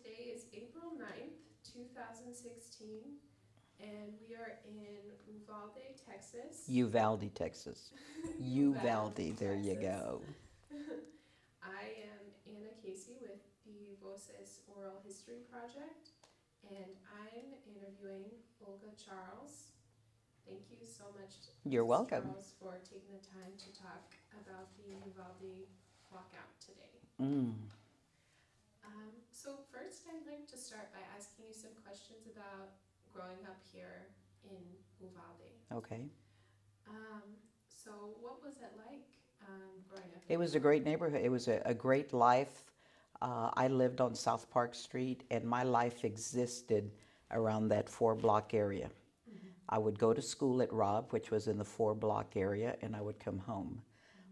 Today is April 9th, 2016, and we are in Uvalde, Texas. Uvalde, Texas. Uvalde, Uvalde, there you Texas. go. I am Anna Casey with the Voces Oral History Project, and I'm interviewing Olga Charles. Thank you so much, You're Mrs. welcome. Charles, for taking the time to talk about the Uvalde walkout today. Mm, So first, I'd like to start by asking you some questions about growing up here in Uvalde. okay. Um, so what was it like growing up in It was a Uvalde? great neighborhood. It was a great life. I lived on South Park Street, and my life existed around that 4 block area. Mm-hmm. I would go to school at Robb, which was in the 4 block area, and I would come home.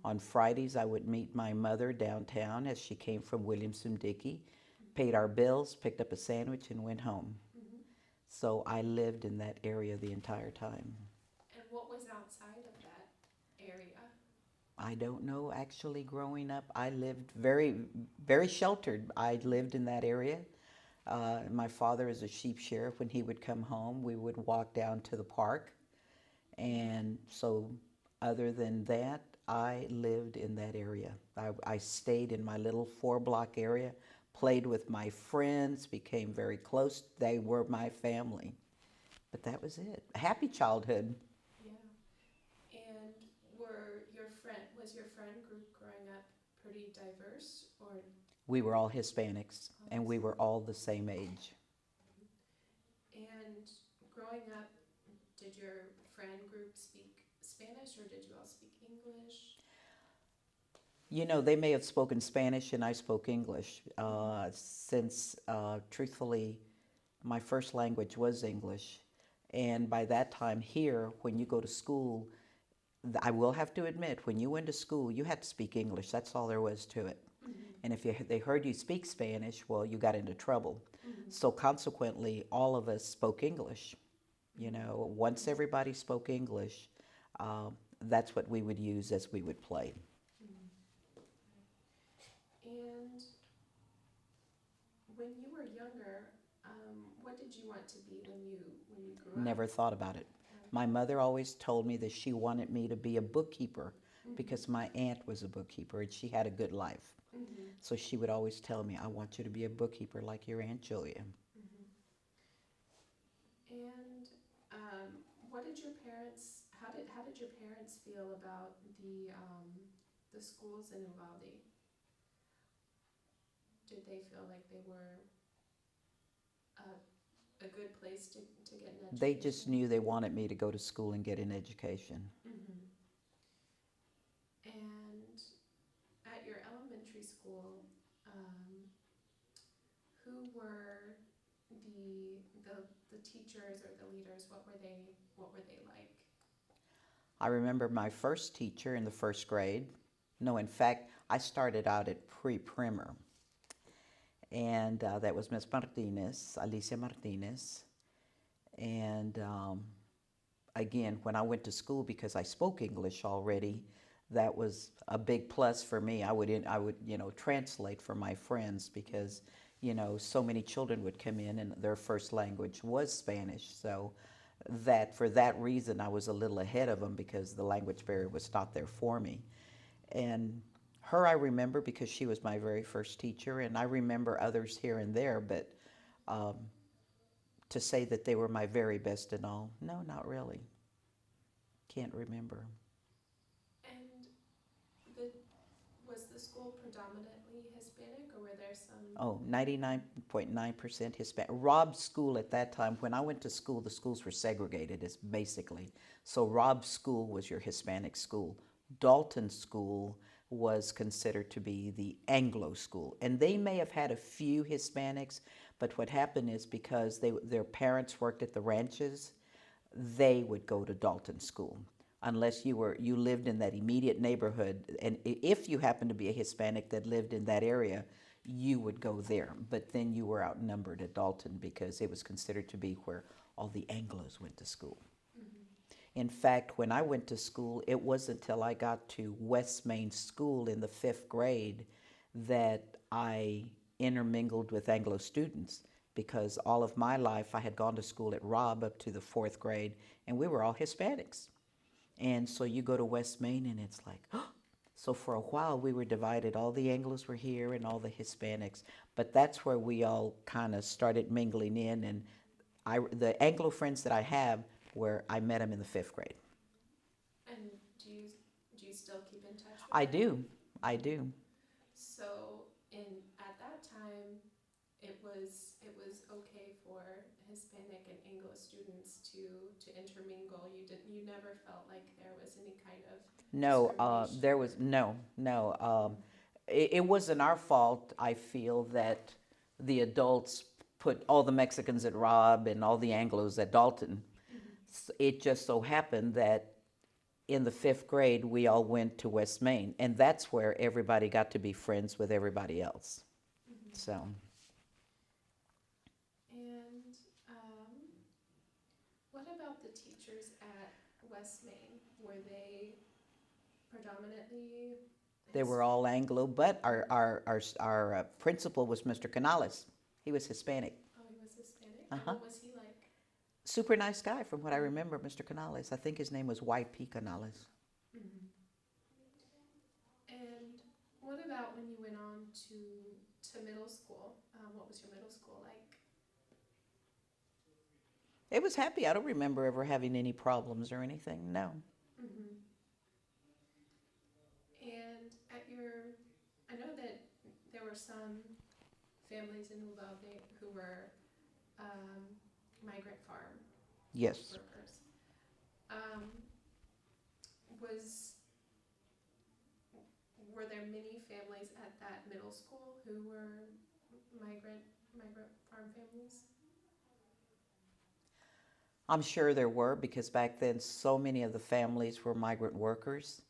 On Mm-hmm. Fridays, I would meet my mother downtown as she came from Williamson-Dickey, paid our bills, picked up a sandwich, and went home. Mm-hmm. So I lived in that area the entire time. And what was outside of that area? I don't know, actually, growing up, I lived very sheltered. I lived in that area. My father is a sheep sheriff. When he would come home, we would walk down to the park. And so, other than that, I lived in that area. I stayed in my little 4 block area, played with my friends, became very close. They were my family. But that was it. A happy childhood. Yeah. And was your friend group growing up pretty diverse or We were all Hispanics, all and we were Hispanic? all the same age. And growing up, did your friend group speak Spanish or did you all speak English? You know, they may have spoken Spanish and I spoke English. Mm-hmm. Since, truthfully, my first language was English. And by that time here, when you go to school, I will have to admit, when you went to school, you had to speak English. That's all there was to it. Mm-hmm. And if they heard you speak Spanish, well, you got into trouble. Mm-hmm. So consequently, all of us spoke English. You Mm-hmm. know, once everybody spoke English, that's what we would use as we would play. Mm-hmm. And when you were younger, what did you want to be when you grew up? Never thought about it. My Okay. mother always told me that she wanted me to be a bookkeeper because Mm-hmm. my aunt was a bookkeeper and she had a good life. Mm-hmm. So she would always tell me, I want you to be a bookkeeper like your Aunt Julia. Mm-hmm. And what did your parents? How did your parents feel about the schools in Uvalde? Did they feel like they were a good place to get an They just education? knew they wanted me to go to school and get an education. Mm-hmm. And at your elementary school, um, who were the teachers or the leaders? What were they like? I remember my first teacher in the first grade. No, in fact, I started out at pre-primer. And that was Miss Martinez, Alicia Martinez. And again, when I went to school, because I spoke English already, that was a big plus for me. I would, translate for my friends because, so many children would come in and their first language was Spanish. So that for that reason, I was a little ahead of them because the language barrier was not there for me. And her I remember because she was my very first teacher, and I remember others here and there, but um, to say that they were my very best and all, no, not really. Can't remember. And the was the school predominantly Hispanic, or were there some? Oh, 99.9% Hispanic. Rob's school at that time, when I went to school, the schools were segregated, it's basically. So Rob's school was your Hispanic school. Dalton School was considered to be the Anglo school. And they may have had a few Hispanics, but what happened is because their parents worked at the ranches, they would go to Dalton School unless you lived in that immediate neighborhood, and if you happened to be a Hispanic that lived in that area, you would go there. But then you were outnumbered at Dalton because it was considered to be where all the Anglos went to school. Mm-hmm. In fact, when I went to school, it wasn't until I got to West Main School in the 5th grade that I intermingled with Anglo students because all of my life I had gone to school at Robb up to the 4th grade, and we were all Hispanics. And so you go to West Main, and it's like, so for a while we were divided. All the Anglos were here and all the Hispanics. But that's where we all kind of started mingling in. And the Anglo friends that I have, where I met them in the 5th grade. And do you still keep in touch with I them? I do. So at that time, it was okay for Hispanic and Anglo students to intermingle. You never felt like there was any kind of No, discrimination? there was no. It wasn't our fault. I feel that the adults put all the Mexicans at Robb and all the Anglos at Dalton. It just so happened that in the 5th grade we all went to West Main, and that's where everybody got to be friends with everybody else. So. And what about the teachers at West Main? Were they predominantly? They were all Anglo, but our principal was Mr. Canales. He was Hispanic. Oh, he was Hispanic? And what was he like? Super nice guy from what I remember, Mr. Canales. I think his name was Y.P. Canales. Mm-hmm. And what about when you went on to middle school? What was your middle school like? It was happy. I don't remember ever having any problems or anything. No. Mm-hmm. And I know that there were some families in Uvalde who were migrant farm Yes. workers. Were there many families at that middle school who were migrant farm families? I'm sure there were, because back then so many of the families were migrant workers,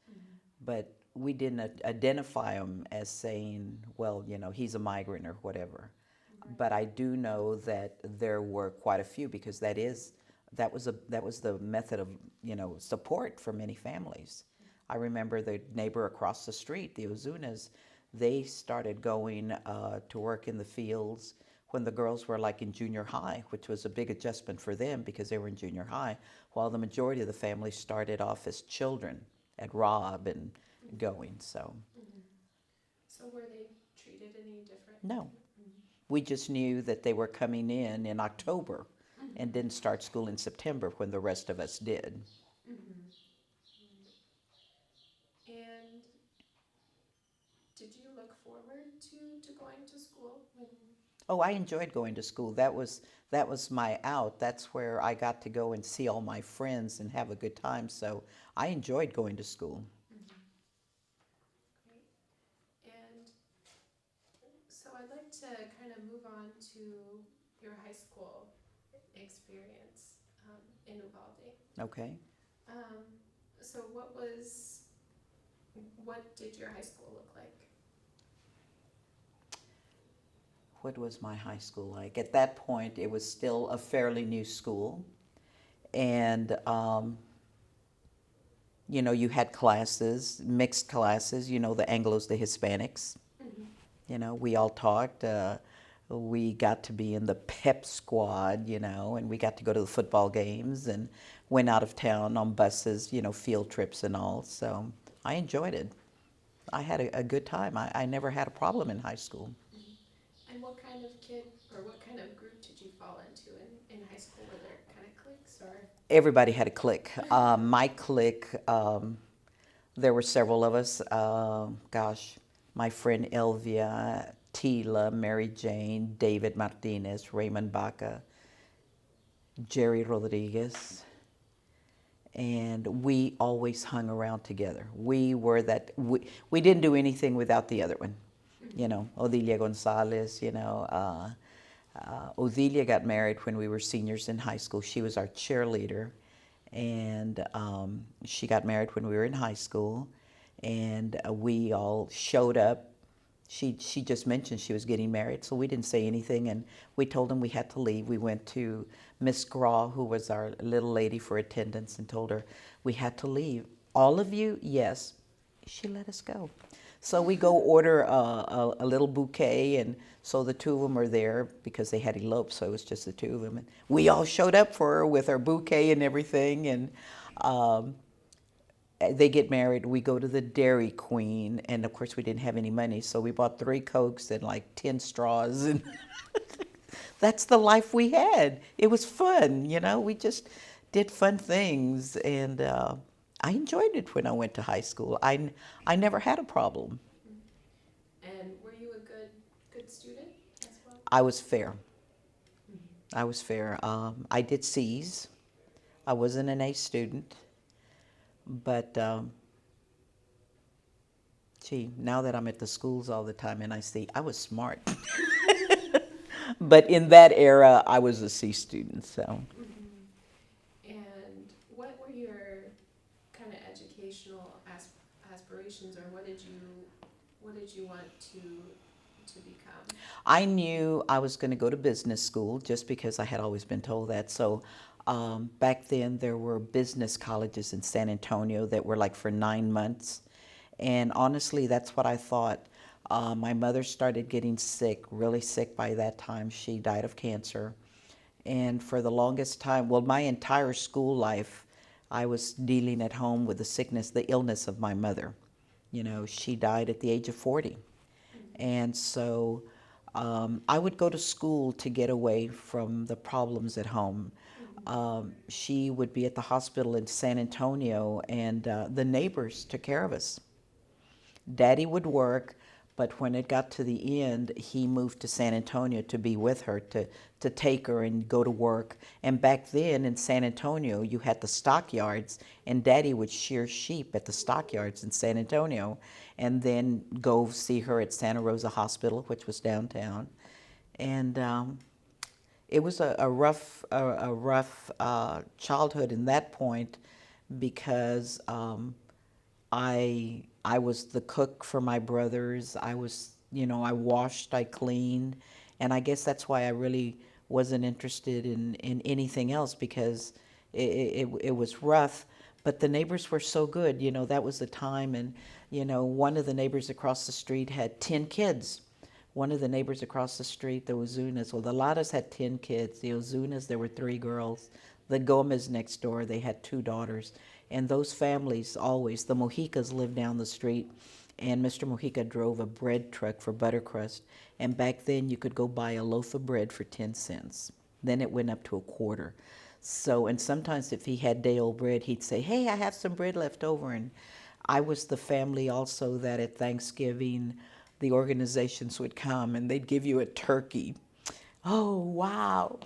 but we didn't identify them as saying, well, he's a migrant or whatever. Right. But I do know that there were quite a few, because that was the method of support for many families. I remember the neighbor across the street, the Ozunas, they started going to work in the fields when the girls were like in junior high, which was a big adjustment for them because they were in junior high, while the majority of the families started off as children at Robb and going. So. So were they treated any different? No. We just knew that they were coming in October and didn't start school in September when the rest of us did. And did you look forward to going to school? Oh, I enjoyed going to school. That was my out. That's where I got to go and see all my friends and have a good time. So I enjoyed going to school. Great. And so I'd like to kind of move on to your high school experience in Uvalde. Okay. So what did your high school look like? What was my high school like? At that point, it was still a fairly new school. And, you had classes, mixed classes, the Anglos, the Hispanics. We all talked. We got to be in the pep squad, and we got to go to the football games and went out of town on buses, field trips and all. So I enjoyed it. I had a good time. I never had a problem in high school. And what kind of kid or what kind of group did you fall into in high school? Were there kind of cliques or? Everybody had a clique. My clique, there were several of us. My friend Elvia, Tila, Mary Jane, David Martinez, Raymond Baca, Jerry Rodriguez, and we always hung around together. We didn't do anything without the other one. Odilia Gonzalez, Odilia got married when we were seniors in high school. She was our cheerleader, and she got married when we were in high school, and we all showed up. She just mentioned she was getting married, so we didn't say anything, and we told them we had to leave. We went to Miss Graw, who was our little lady for attendance, and told her we had to leave. All of you? Yes. She let us go. So we go order a little bouquet, and so the two of them are there because they had eloped, so it was just the two of them. And we all showed up for her with our bouquet and everything, and um, they get married. We go to the Dairy Queen, and of course we didn't have any money, so we bought 3 Cokes and like 10 straws, and that's the life we had. It was fun, you know. We just did fun things, and I enjoyed it when I went to high school. I never had a problem. And were you a good student as well? I was fair. I was fair. I did C's. I wasn't an A student, but gee, now that I'm at the schools all the time and I see, I was smart. But in that era, I was a C student, so. And what were your kind of educational aspirations, or what did you want to become? I knew I was going to go to business school just because I had always been told that. So back then there were business colleges in San Antonio that were like for 9 months. And honestly, that's what I thought. My mother started getting sick, really sick by that time. She died of cancer. And for the longest time, well, my entire school life, I was dealing at home with the sickness, the illness of my mother. You know, she died at the age of 40. And so I would go to school to get away from the problems at home. She would be at the hospital in San Antonio, and the neighbors took care of us. Daddy would work, but when it got to the end, he moved to San Antonio to be with her, to take her and go to work. And back then in San Antonio, you had the stockyards, and Daddy would shear sheep at the stockyards in San Antonio, and then go see her at Santa Rosa Hospital, which was downtown. And it was a rough childhood in that point, because I was the cook for my brothers. I was, you know, I washed, I cleaned, and I guess that's why I really wasn't interested in anything else, because it was rough. But the neighbors were so good, you know. That was the time, and you know, one of the neighbors across the street had 10 kids. One of the neighbors across the street, the Ozunas, well, the Ladas had 10 kids. The Ozunas, there were 3 girls. The Gomez next door, they had 2 daughters. And those families always, the Mojicas lived down the street, and Mr. Mojica drove a bread truck for buttercrust. And back then you could go buy a loaf of bread for 10 cents. Then it went up to a quarter. So, and sometimes if he had day-old bread, he'd say, hey, I have some bread left over. And I was the family also that at Thanksgiving, the organizations would come and they'd give you a turkey. Oh, wow.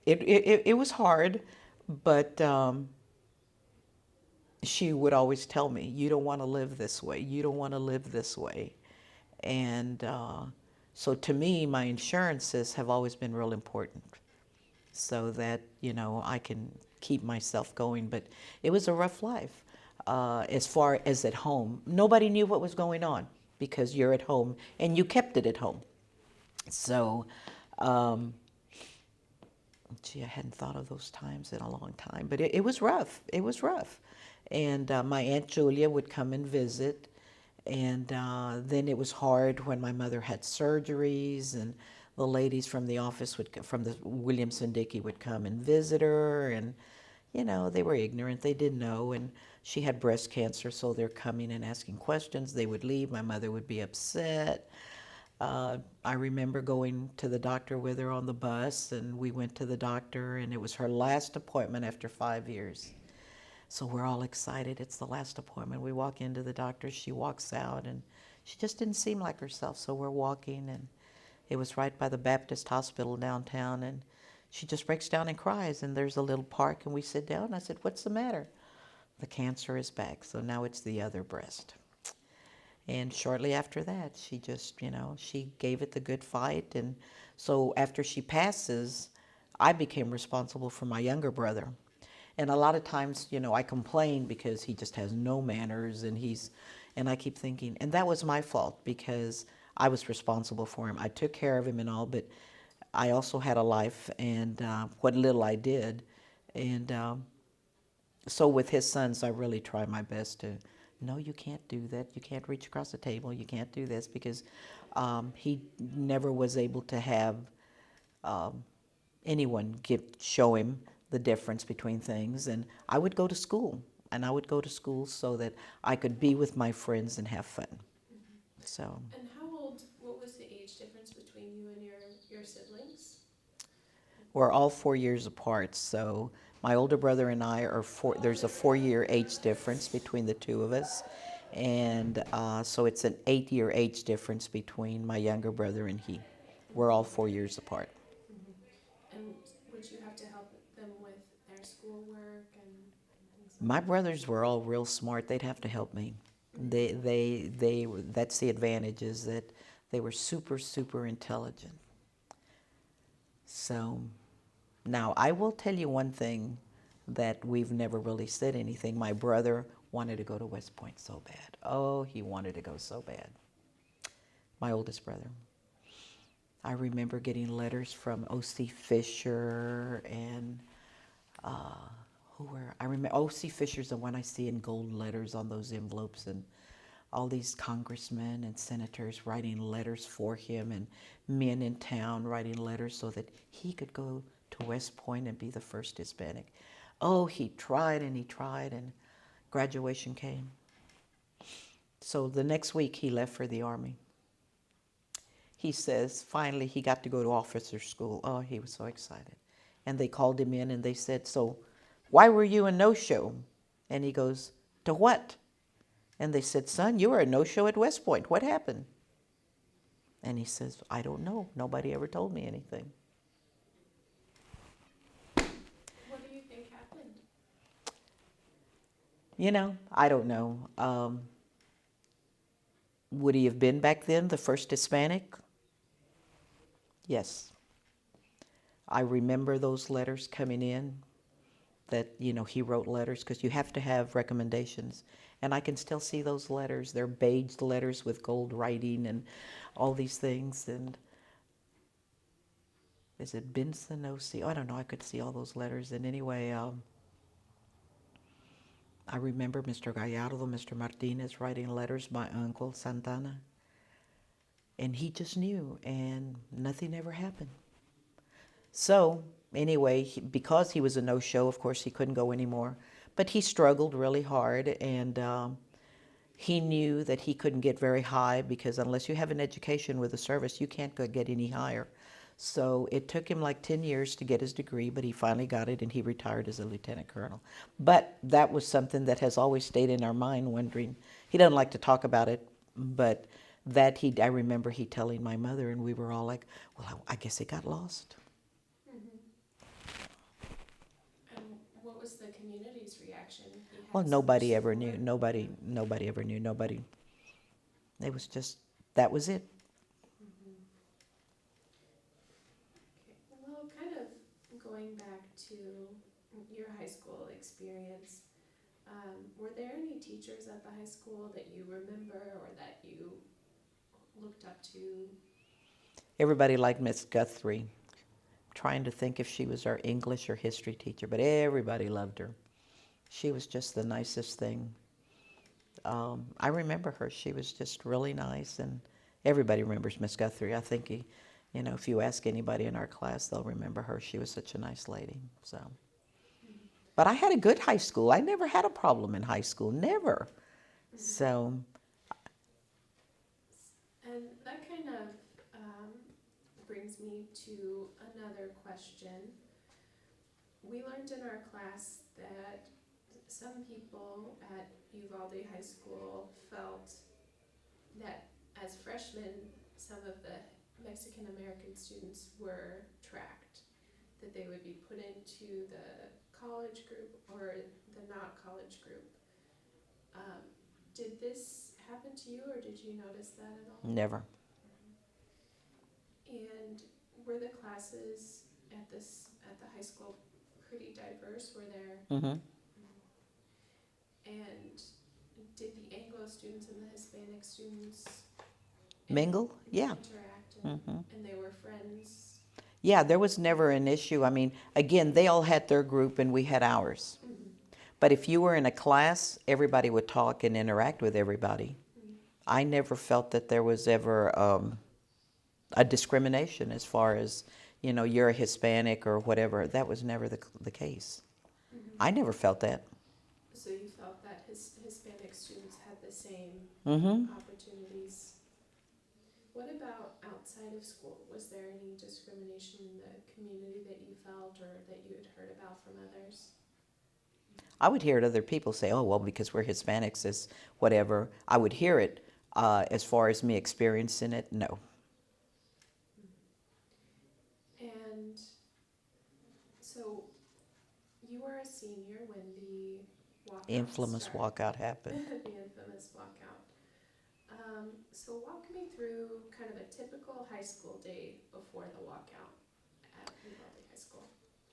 It was hard, but she would always tell me, you don't want to live this way. You don't want to live this way. And so to me, my insurances have always been real important, so that, you know, I can keep myself going. But it was a rough life. As far as at home, nobody knew what was going on because you're at home and you kept it at home. So, gee, I hadn't thought of those times in a long time, but it was rough. It was rough. And my Aunt Julia would come and visit, and then it was hard when my mother had surgeries, and the ladies from the office from the Williamson-Dickey would come and visit her, and you know, they were ignorant, they didn't know, and she had breast cancer, so they're coming and asking questions. They would leave, my mother would be upset. I remember going to the doctor with her on the bus, and we went to the doctor, and it was her last appointment after 5 years. So we're all excited, it's the last appointment. We walk into the doctor, she walks out, and she just didn't seem like herself, so we're walking, and it was right by the Baptist Hospital downtown, and she just breaks down and cries, and there's a little park, and we sit down. I said, what's the matter? The cancer is back, so now it's the other breast. And shortly after that, she just, you know, she gave it the good fight. And so after she passes, I became responsible for my younger brother. And a lot of times, you know, I complain because he just has no manners, and I keep thinking, and that was my fault because I was responsible for him. I took care of him and all, but I also had a life, and what little I did. And so with his sons, I really try my best no, you can't do that. You can't reach across the table. You can't do this because he never was able to have um, anyone show him the difference between things. And I would go to school, and I would go to school so that I could be with my friends and have fun. So And what was the age difference between you and your siblings? we're all 4 years apart. So my older brother and I are there's a 4 year age difference between the two of us. And so it's an 8 year age difference between my younger brother and he. We're all 4 years apart. And would you have to help them with their schoolwork and things like My that? brothers were all real smart. They'd have to help me. That's the advantage, is that they were super, super intelligent. So now I will tell you one thing that we've never really said anything. My brother wanted to go to West Point so bad. Oh, he wanted to go so bad. My oldest brother. I remember getting letters from O.C. Fisher and I remember O.C. Fisher's the one I see in gold letters on those envelopes, and all these congressmen and senators writing letters for him, and men in town writing letters so that he could go to West Point and be the first Hispanic. Oh, he tried, and graduation came. So the next week he left for the Army. He says finally he got to go to officer school. Oh, he was so excited. And they called him in and they said, so why were you a no-show? And he goes, to what? And they said, son, you were a no-show at West Point. What happened? And he says, I don't know. Nobody ever told me anything. What do you think happened? I don't know. Would he have been back then the first Hispanic? Yes. I remember those letters coming in that, he wrote letters, because you have to have recommendations. And I can still see those letters. They're beiged letters with gold writing and all these things. And is it Benson O.C.? Oh, I don't know. I could see all those letters. And anyway, I remember Mr. Gallardo, Mr. Martinez writing letters, my uncle Santana. And he just knew, and nothing ever happened. So anyway, because he was a no-show, of course, he couldn't go anymore. But he struggled really hard, and he knew that he couldn't get very high, because unless you have an education with the service, you can't get any higher. So it took him like 10 years to get his degree, but he finally got it, and he retired as a lieutenant colonel. But that was something that has always stayed in our mind, wondering, he doesn't like to talk about it, but I remember he telling my mother, and we were all like, well, I guess it got lost. And what was the community's reaction? Well, nobody ever knew. Nobody ever knew. Nobody. It was just, that was it. Okay. Well, kind of going back to your high school experience, were there any teachers at the high school that you remember or that you looked up to? Everybody liked Miss Guthrie. Trying to think if she was our English or history teacher, but everybody loved her. She was just the nicest thing. I remember her. She was just really nice, and everybody remembers Miss Guthrie. I think if you ask anybody in our class, they'll remember her. She was such a nice lady. So, but I had a good high school. I never had a problem in high school. Never. So. And that kind of brings me to another question. We learned in our class that some people at Uvalde High School felt that as freshmen, some of the Mexican American students were tracked, that they would be put into the college group or the not college group. Did this happen to you, or did you notice that at all? Never. And were the classes at the high school pretty diverse? Were there? Mm-hmm. And did the Anglo students and the Hispanic students Mingle? Yeah. interact? And they were friends? Yeah, there was never an issue. I mean, again, they all had their group and we had ours. But if you were in a class, everybody would talk and interact with everybody. I never felt that there was ever a discrimination as far as, you know, you're a Hispanic or whatever. That was never the case. Mm-hmm. I never felt that. So you felt that Hispanic students had the same Mm-hmm. opportunities. What about outside of school? Was there any discrimination in the community that you felt or that you had heard about from others? I would hear it other people say, oh, well, because we're Hispanics, is whatever. I would hear it. As far as me experiencing it, no. And so you were a senior when the walkout Infamous started. walkout happened. The infamous walkout. So walk me through kind of a typical high school day before the walkout at Uvalde High School.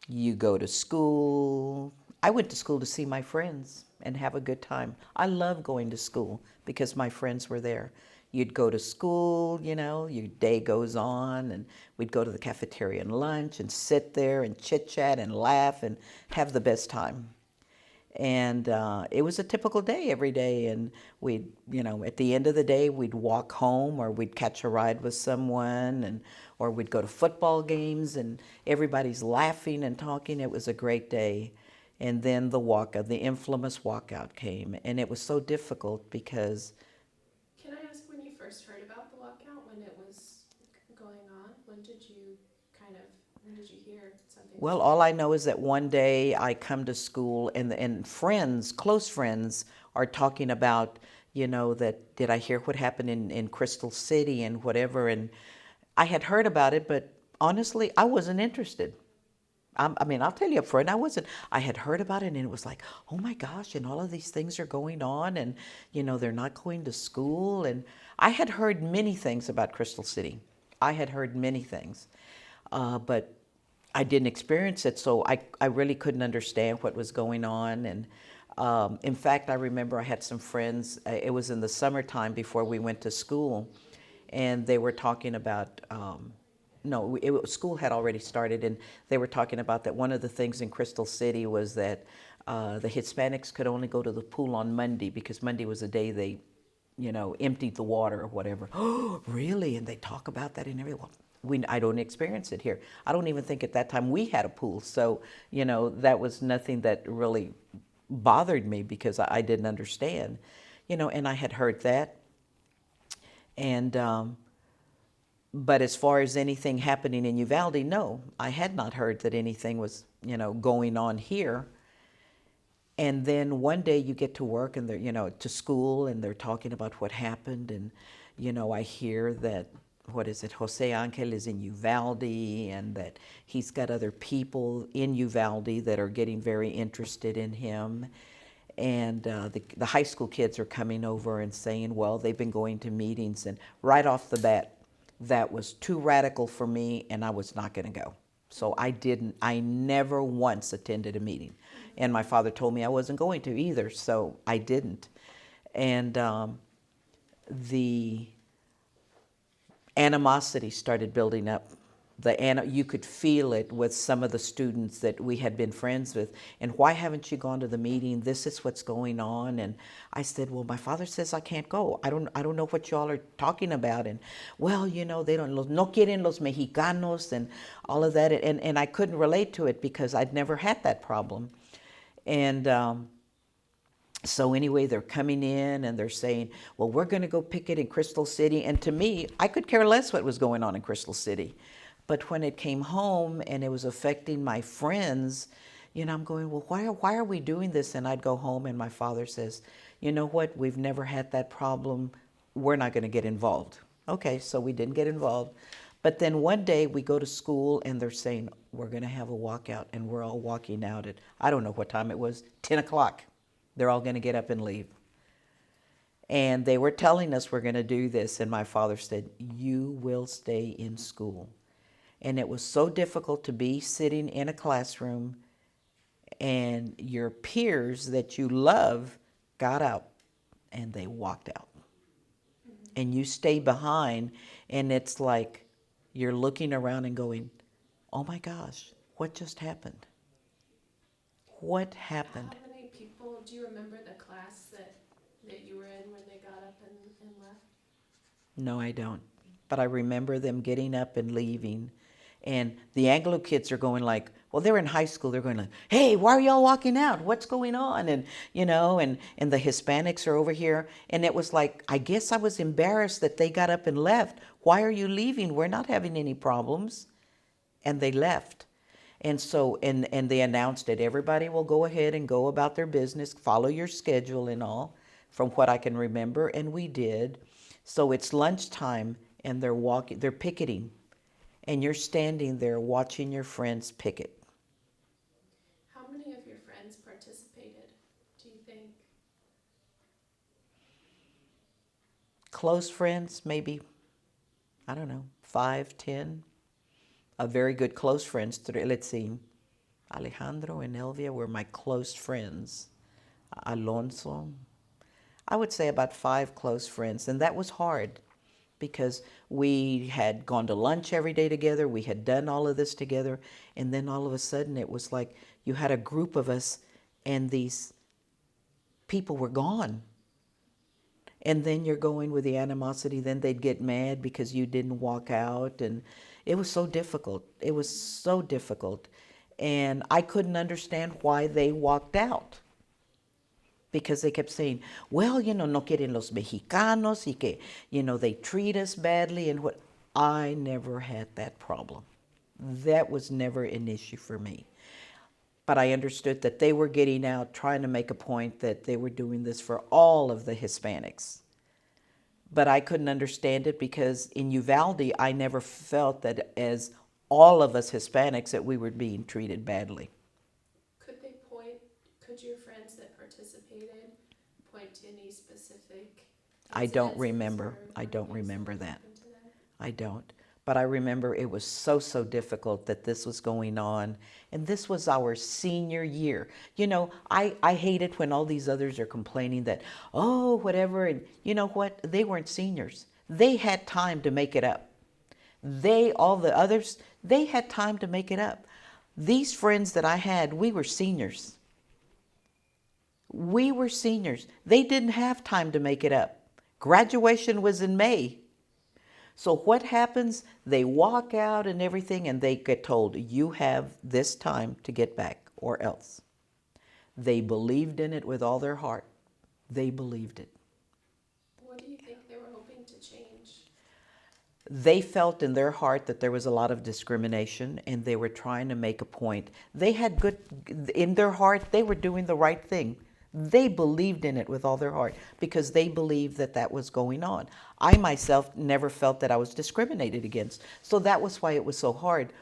You go to school. I went to school to see my friends and have a good time. I love going to school because my friends were there. You'd go to school, you know, your day goes on, and we'd go to the cafeteria and lunch and sit there and chit-chat and laugh and have the best time. And it was a typical day every day. And we'd, you know, at the end of the day, we'd walk home or we'd catch a ride with someone, and or we'd go to football games, and everybody's laughing and talking. It was a great day. And then the infamous walkout came, and it was so difficult because. Can I ask when you first heard about the walkout, when it was going on? When did you hear something? Well, all I know is that one day I come to school, and friends, close friends, are talking about, you know, that did I hear what happened in Crystal City and whatever. And I had heard about it, but honestly, I wasn't interested. I mean, I'll tell you up front, I had heard about it, and it was like, oh my gosh, and all of these things are going on, and, you know, they're not going to school. And I had heard many things about Crystal City. I had heard many things, but I didn't experience it, so I really couldn't understand what was going on. And in fact, I remember I had some friends, it was in the summertime before we went to school, and they were talking about, school had already started, and they were talking about that one of the things in Crystal City was that the Hispanics could only go to the pool on Monday because Monday was the day they, you know, emptied the water or whatever. Oh, really? And they talk about that and everything. I don't experience it here. I don't even think at that time we had a pool. So, you know, that was nothing that really bothered me because I didn't understand, you know, and I had heard that. And, but as far as anything happening in Uvalde, no, I had not heard that anything was, you know, going on here. And then one day you get to work and they're, you know, to school, and they're talking about what happened. And, you know, I hear that, Jose Angel is in Uvalde, and that he's got other people in Uvalde that are getting very interested in him. And the high school kids are coming over and saying, well, they've been going to meetings. And right off the bat, that was too radical for me, and I was not going to go. So I never once attended a meeting. And my father told me I wasn't going to either, so I didn't. And the animosity started building up. You could feel it with some of the students that we had been friends with. And why haven't you gone to the meeting? This is what's going on. And I said, well, my father says I can't go. I don't know what y'all are talking about. And, well, you know, they don't, no quieren los mexicanos and all of that. And I couldn't relate to it because I'd never had that problem. And so anyway, they're coming in and they're saying, well, we're going to go picket in Crystal City. And to me, I could care less what was going on in Crystal City. But when it came home and it was affecting my friends, you know, I'm going, well, why are we doing this? And I'd go home and my father says, you know what, we've never had that problem. We're not going to get involved. Okay, so we didn't get involved. But then one day we go to school and they're saying, we're going to have a walkout, and we're all walking out at, I don't know what time it was, 10 o'clock. They're all going to get up and leave. And they were telling us we're going to do this. And my father said, you will stay in school. And it was so difficult to be sitting in a classroom and your peers that you love got out and they walked out. Mm-hmm. And you stay behind, and it's like you're looking around and going, oh my gosh, what just happened? What happened? How many people do you remember the class that you were in when they got up and left? No, I don't. But I remember them getting up and leaving. And the Anglo kids are going like, well, they're in high school. They're going like, hey, why are y'all walking out? What's going on? And, and the Hispanics are over here. And it was like, I guess I was embarrassed that they got up and left. Why are you leaving? We're not having any problems. And they left. And so, and they announced that everybody will go ahead and go about their business, follow your schedule and all, from what I can remember. And we did. So it's lunchtime and they're picketing. And you're standing there watching your friends picket. How many of your friends participated, do you think? Close friends, maybe, I don't know, 5, 10. Very good close friends. Let's see, Alejandro and Elvia were my close friends. Alonso. I would say about 5 close friends. And that was hard because we had gone to lunch every day together. We had done all of this together. And then all of a sudden it was like you had a group of us and these people were gone. And then you're going with the animosity. Then they'd get mad because you didn't walk out. And it was so difficult. It was so difficult. And I couldn't understand why they walked out. Because they kept saying, well, no quieren los mexicanos y que, they treat us badly and what. I never had that problem. That was never an issue for me. But I understood that they were getting out, trying to make a point that they were doing this for all of the Hispanics. But I couldn't understand it because in Uvalde, I never felt that as all of us Hispanics that we were being treated badly. Could your friends that participated point to any specific? I don't remember. I don't remember that. I don't. But I remember it was so difficult that this was going on. And this was our senior year. I hate it when all these others are complaining that, oh, whatever. And you know what? They weren't seniors. They had time to make it up. All the others, they had time to make it up. These friends that I had, we were seniors. We were seniors. They didn't have time to make it up. Graduation was in May. So what happens? They walk out and everything and they get told, you have this time to get back or else. They believed in it with all their heart. They believed it. What do you think they were hoping to change? They felt in their heart that there was a lot of discrimination and they were trying to make a point. They had in their heart, they were doing the right thing. They believed in it with all their heart because they believed that that was going on. I myself never felt that I was discriminated against. So that was why it was so hard.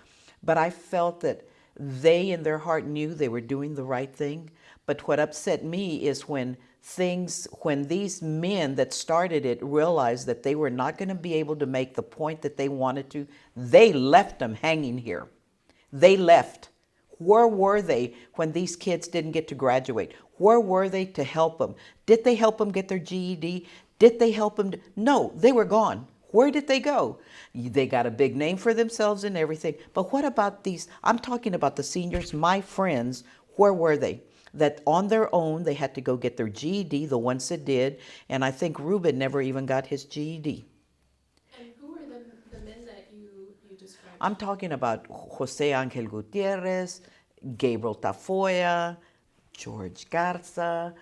But I felt that they in their heart knew they were doing the right thing. But what upset me is when these men that started it realized that they were not going to be able to make the point that they wanted to, they left them hanging here. They left. Where were they when these kids didn't get to graduate? Where were they to help them? Did they help them get their GED? Did they help them? No, they were gone. Where did they go? They got a big name for themselves and everything. But what about these? I'm talking about the seniors, my friends. Where were they? That on their own, they had to go get their GED, the ones that did. And I think Ruben never even got his GED. And who were the men that you described? I'm talking about Jose Angel Gutierrez, Gabriel Tafoya, George Garza.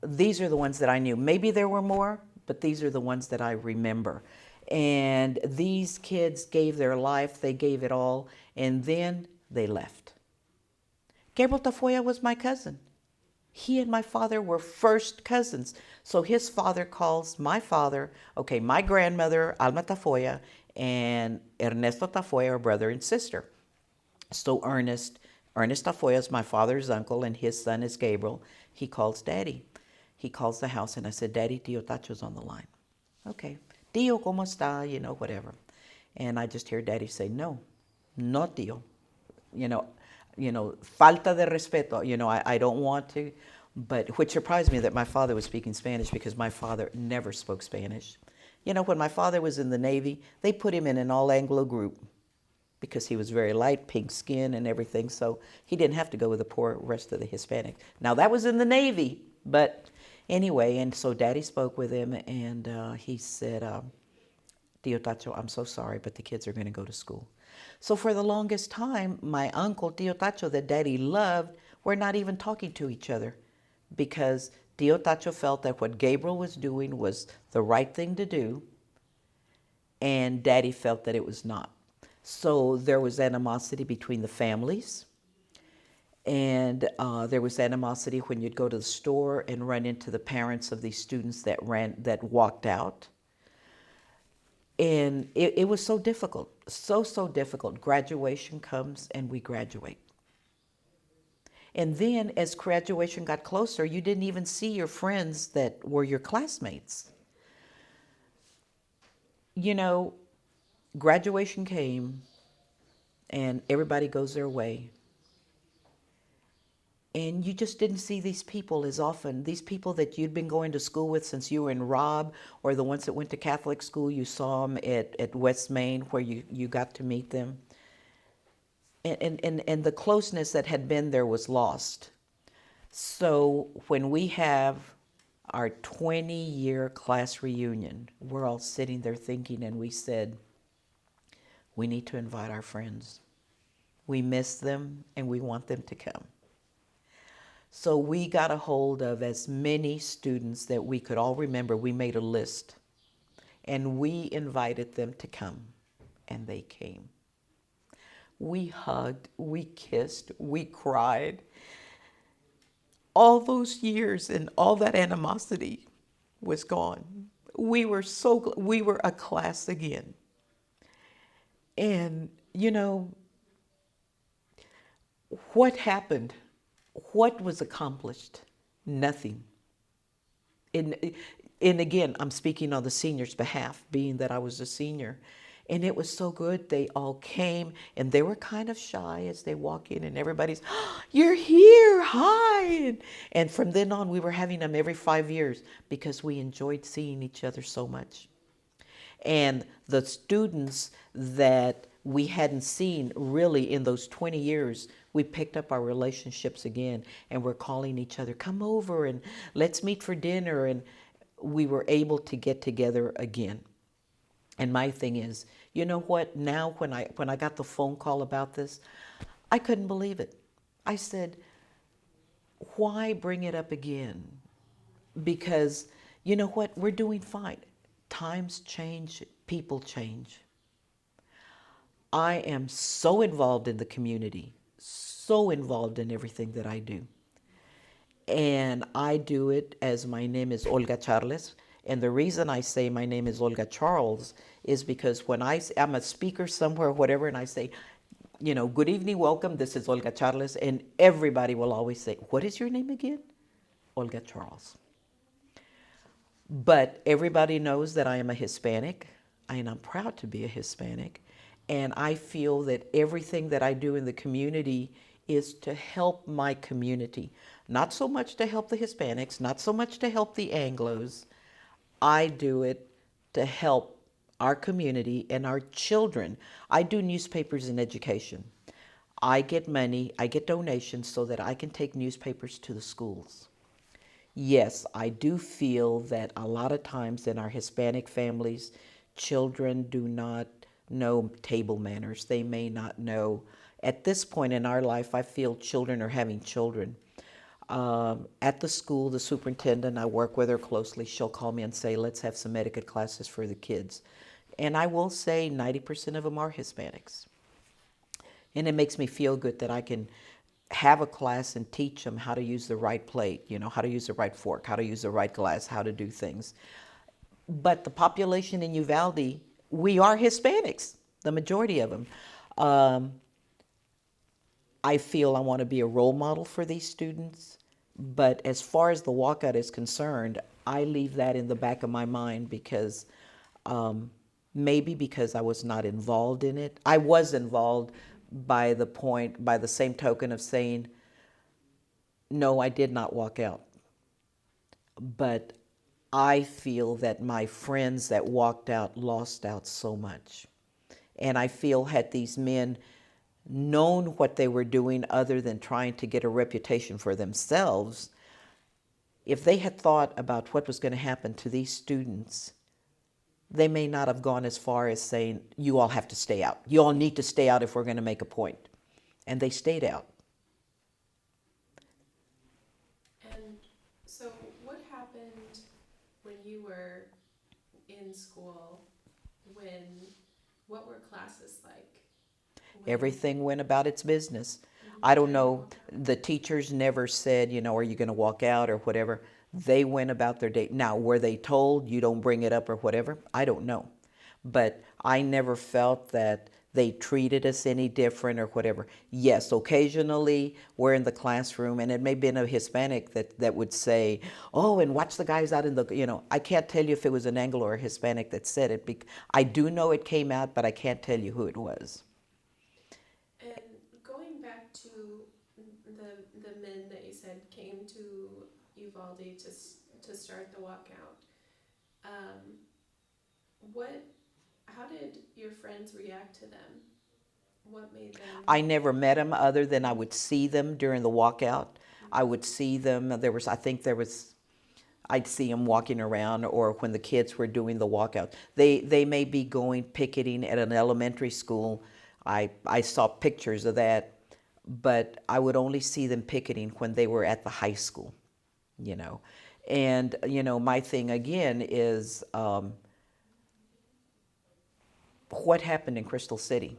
These are the ones that I knew. Maybe there were more, but these are the ones that I remember. And these kids gave their life, they gave it all, and then they left. Gabriel Tafoya was my cousin. He and my father were first cousins. So his father calls my father, my grandmother, Alma Tafoya, and Ernesto Tafoya are brother and sister. So Ernest Tafoya is my father's uncle, and his son is Gabriel. He calls Daddy. He calls the house, and I said, Daddy, Tio Tacho's on the line. Okay. Tio, ¿cómo está? Whatever. And I just hear Daddy say, no Tio. Falta de respeto. I don't want to. But which surprised me that my father was speaking Spanish because my father never spoke Spanish. When my father was in the Navy, they put him in an all Anglo group because he was very light, pink skin and everything. So he didn't have to go with the poor rest of the Hispanics. Now that was in the Navy, but anyway, and so Daddy spoke with him, and he said, Tio Tacho, I'm so sorry, but the kids are going to go to school. So for the longest time, my uncle, Tio Tacho, that Daddy loved, were not even talking to each other, because Tio Tacho felt that what Gabriel was doing was the right thing to do, and Daddy felt that it was not. So there was animosity between the families, and there was animosity when you'd go to the store and run into the parents of these students that walked out. And it was so difficult, so difficult. Graduation comes and we graduate. And then as graduation got closer, you didn't even see your friends that were your classmates. You know, graduation came and everybody goes their way. And you just didn't see these people as often. These people that you'd been going to school with since you were in Robb, or the ones that went to Catholic school, you saw them at West Main where you got to meet them. And the closeness that had been there was lost. So when we have our 20-year class reunion, we're all sitting there thinking, and we said, we need to invite our friends. We miss them and we want them to come. So we got a hold of as many students that we could all remember. We made a list and we invited them to come, and they came. We hugged, we kissed, we cried. All those years and all that animosity was gone. We were a class again. And you know, what happened? What was accomplished? Nothing. And again, I'm speaking on the seniors' behalf, being that I was a senior. And it was so good. They all came, and they were kind of shy as they walk in, and everybody's, oh, you're here, hi. And from then on, we were having them every 5 years because we enjoyed seeing each other so much. And the students that we hadn't seen really in those 20 years, we picked up our relationships again, and we're calling each other, come over and let's meet for dinner. And we were able to get together again. And my thing is, you know what? Now when I got the phone call about this, I couldn't believe it. I said, why bring it up again? Because you know what? We're doing fine. Times change, people change. I am so involved in the community, so involved in everything that I do. And I do it as my name is Olga Charles. And the reason I say my name is Olga Charles is because when I'm a speaker somewhere, whatever, and I say, you know, good evening, welcome, this is Olga Charles, and everybody will always say, what is your name again? Olga Charles. But everybody knows that I am a Hispanic, and I'm proud to be a Hispanic. And I feel that everything that I do in the community is to help my community. Not so much to help the Hispanics, not so much to help the Anglos. I do it to help our community and our children. I do newspapers and education. I get money, I get donations so that I can take newspapers to the schools. Yes, I do feel that a lot of times in our Hispanic families, children do not know table manners. They may not know. At this point in our life, I feel children are having children. At the school, the superintendent, I work with her closely. She'll call me and say, let's have some etiquette classes for the kids. And I will say 90% of them are Hispanics. And it makes me feel good that I can have a class and teach them how to use the right plate, you know, how to use the right fork, how to use the right glass, how to do things. But the population in Uvalde, we are Hispanics, the majority of them. I feel I want to be a role model for these students. But as far as the walkout is concerned, I leave that in the back of my mind because maybe because I was not involved in it. I was involved by the same token of saying, no, I did not walk out. But I feel that my friends that walked out lost out so much. And I feel had these men known what they were doing other than trying to get a reputation for themselves, if they had thought about what was going to happen to these students, they may not have gone as far as saying, you all have to stay out. You all need to stay out if we're going to make a point. And they stayed out. And so what happened when you were in school? What were classes like? Everything went about its business. Mhm. I don't know, the teachers never said, are you going to walk out or whatever. They went about their day. Now, were they told you don't bring it up or whatever? I don't know. But I never felt that they treated us any different or whatever. Yes, occasionally we're in the classroom and it may have been a Hispanic that would say, oh, and watch the guys out in the, I can't tell you if it was an Anglo or a Hispanic that said it. I do know it came out, but I can't tell you who it was. And going back to the men that you said came to Uvalde to start the walkout, how did your friends react to them? What made them? I never met them other than I would see them during the walkout. I would see them. I'd see them walking around, or when the kids were doing the walkout. They may be going picketing at an elementary school. I saw pictures of that, but I would only see them picketing when they were at the high school, And, my thing again is what happened in Crystal City?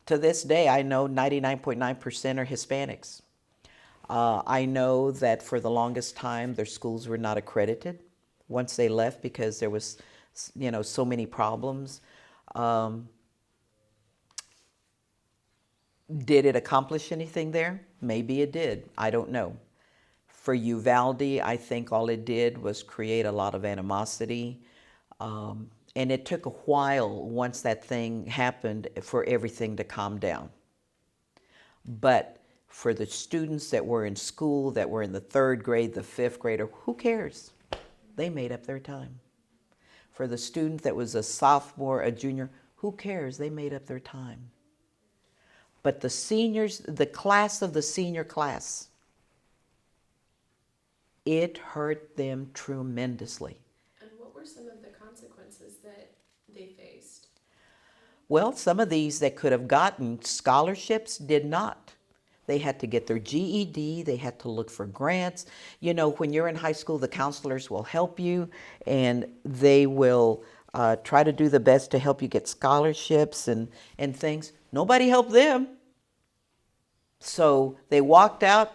To this day, I know 99.9% are Hispanics. I know that for the longest time, their schools were not accredited once they left because there was, so many problems. Did it accomplish anything there? Maybe it did. I don't know. For Uvalde, I think all it did was create a lot of animosity. And it took a while once that thing happened for everything to calm down. But for the students that were in school, that were in the 3rd grade, the 5th grade, who cares? They made up their time. For the student that was a sophomore, a junior, who cares? They made up their time. But the seniors, the class of the senior class, it hurt them tremendously. And what were some of the consequences that they faced? Well, some of these that could have gotten scholarships did not. They had to get their GED. They had to look for grants. When you're in high school, the counselors will help you, and they will try to do the best to help you get scholarships and things. Nobody helped them. So they walked out,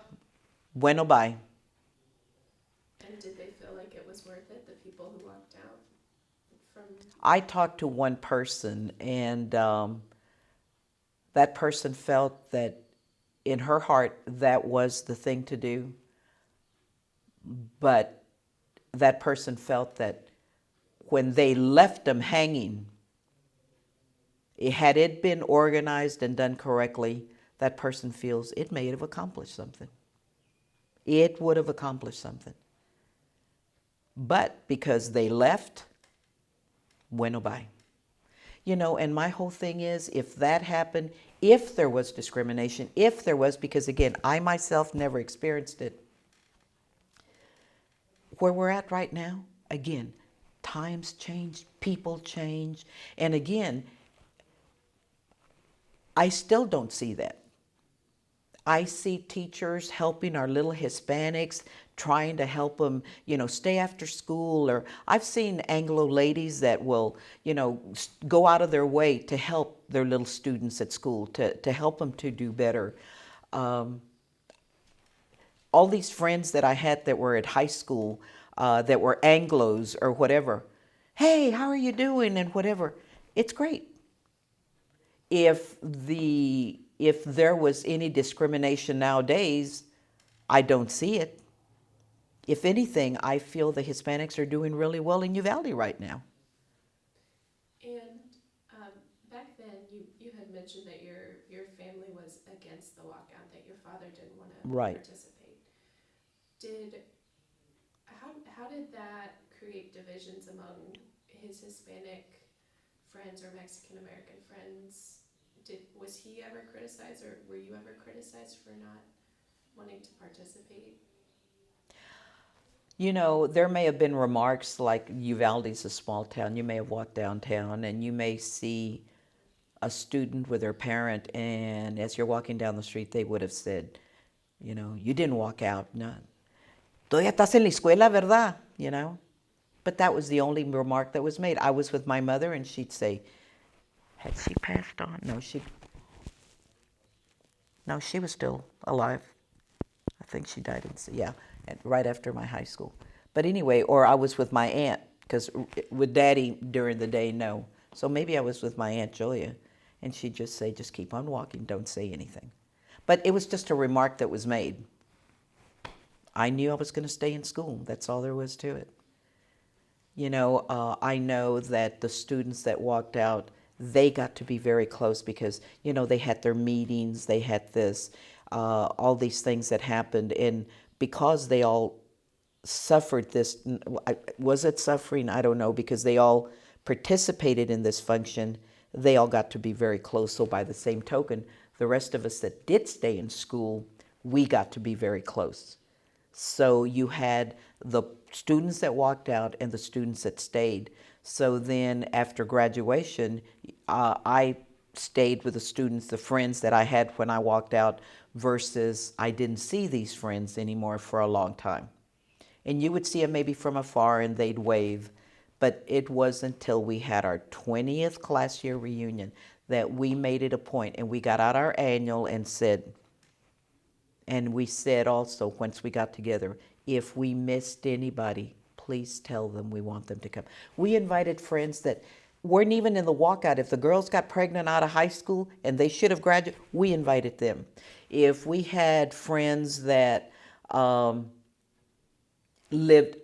bueno bye. And did they feel like it was worth it, the people who walked out from? I talked to one person, and that person felt that in her heart that was the thing to do. But that person felt that when they left them hanging, had it been organized and done correctly, that person feels it may have accomplished something. It would have accomplished something. But because they left, bueno bye. And my whole thing is, if that happened, if there was discrimination, because again, I myself never experienced it. Where we're at right now, again, times change, people change, and again, I still don't see that. I see teachers helping our little Hispanics, trying to help them, stay after school. Or I've seen Anglo ladies that will, go out of their way to help their little students at school, to help them to do better. All these friends that I had that were at high school, that were Anglos or whatever, hey, how are you doing and whatever, it's great. If there was any discrimination nowadays, I don't see it. If anything, I feel the Hispanics are doing really well in Uvalde right now. And back then, you had mentioned that your family was against the walkout, that your father didn't want to participate. How did that create divisions among his Hispanic friends or Mexican American friends, was he ever criticized, or were you ever criticized for not wanting to participate? You know, there may have been remarks like Uvalde's a small town. You may have walked downtown and you may see a student with their parent, and as you're walking down the street, they would have said, you know, you didn't walk out. No. Todavía estás en la escuela, ¿verdad? You know? But that was the only remark that was made. I was with my mother, and she'd say, had she passed on? No, she was still alive. I think she died right after my high school. But anyway, or I was with my aunt, because with Daddy during the day, no. So maybe I was with my Aunt Julia, and she'd just say, just keep on walking, don't say anything. But it was just a remark that was made. I knew I was going to stay in school. That's all there was to it. You know, I know that the students that walked out, they got to be very close because, you know, they had their meetings, they had this, all these things that happened. And because they all suffered this, was it suffering? I don't know, because they all participated in this function, they all got to be very close. So by the same token, the rest of us that did stay in school, we got to be very close. So you had the students that walked out and the students that stayed. So then after graduation, I stayed with the students, the friends that I had when I walked out, versus I didn't see these friends anymore for a long time. And you would see them maybe from afar and they'd wave. But it wasn't until we had our 20th class year reunion that we made it a point, and we got out our annual and we said also, once we got together, if we missed anybody, please tell them we want them to come. We invited friends that weren't even in the walkout. If the girls got pregnant out of high school and they should have graduated, we invited them. If we had friends that lived,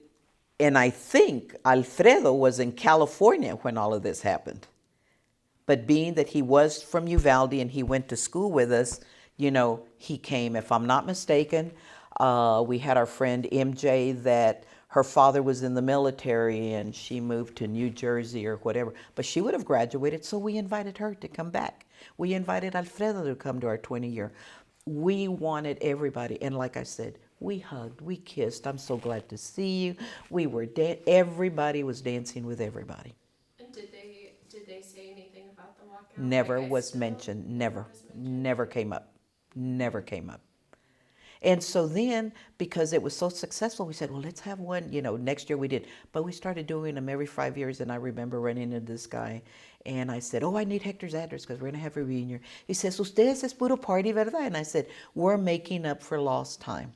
and I think Alfredo was in California when all of this happened. But being that he was from Uvalde and he went to school with us, you know, he came. If I'm not mistaken, we had our friend MJ that her father was in the military and she moved to New Jersey or whatever. But she would have graduated, so we invited her to come back. We invited Alfredo to come to our 20-year. We wanted everybody. And like I said, we hugged, we kissed. I'm so glad to see you. We were everybody was dancing with everybody. And did they say anything about the walkout? Never was mentioned. Never came up. Never came up. And so then, because it was so successful, we said, well, let's have one, you know, next year we did. But we started doing them every 5 years, and I remember running into this guy, and I said, oh, I need Hector's address because we're going to have a reunion. He says, ustedes es puro party, ¿verdad? And I said, we're making up for lost time.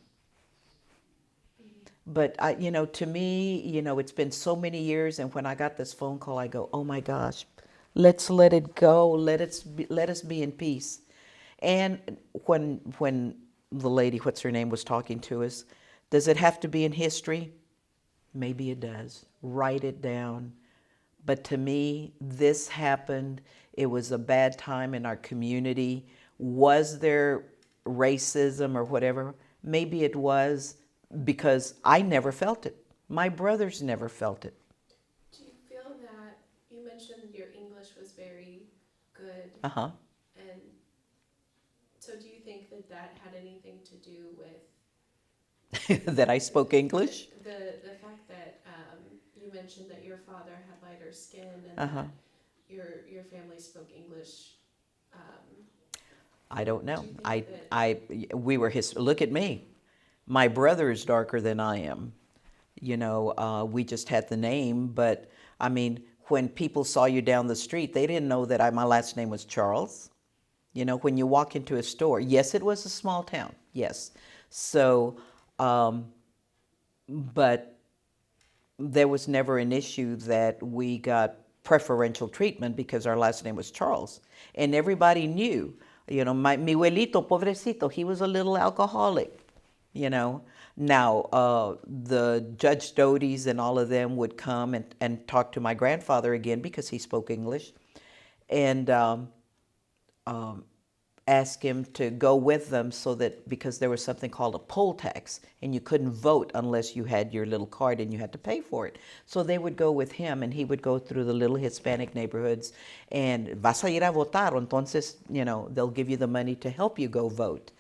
But, you know, to me, you know, it's been so many years, and when I got this phone call, I go, oh, my gosh, let's let it go. Let us be in peace. And when the lady, what's her name, was talking to us, does it have to be in history? Maybe it does. Write it down. But to me, this happened. It was a bad time in our community. Was there racism or whatever? Maybe it was, because I never felt it. My brothers never felt it. Do you feel that, you mentioned your English was very good. Uh-huh. And so do you think that had anything to do with that I spoke English? the fact that you mentioned that your father had lighter skin and Uh-huh. that your family spoke English. I don't know. Do you think We were look at me. My brother is darker than I am. You know, we just had the name, but I mean, when people saw you down the street, they didn't know that my last name was Charles. You know, when you walk into a store, yes, it was a small town, yes. So, but there was never an issue that we got preferential treatment because our last name was Charles. And everybody knew, you know, mi abuelito, pobrecito, he was a little alcoholic, you know. Now, the Judge Doties and all of them would come and talk to my grandfather again because he spoke English. And ask him to go with them so that because there was something called a poll tax and you couldn't vote unless you had your little card and you had to pay for it. So they would go with him and he would go through the little Hispanic neighborhoods and vas a ir a votar, entonces, they'll give you the money to help you go vote.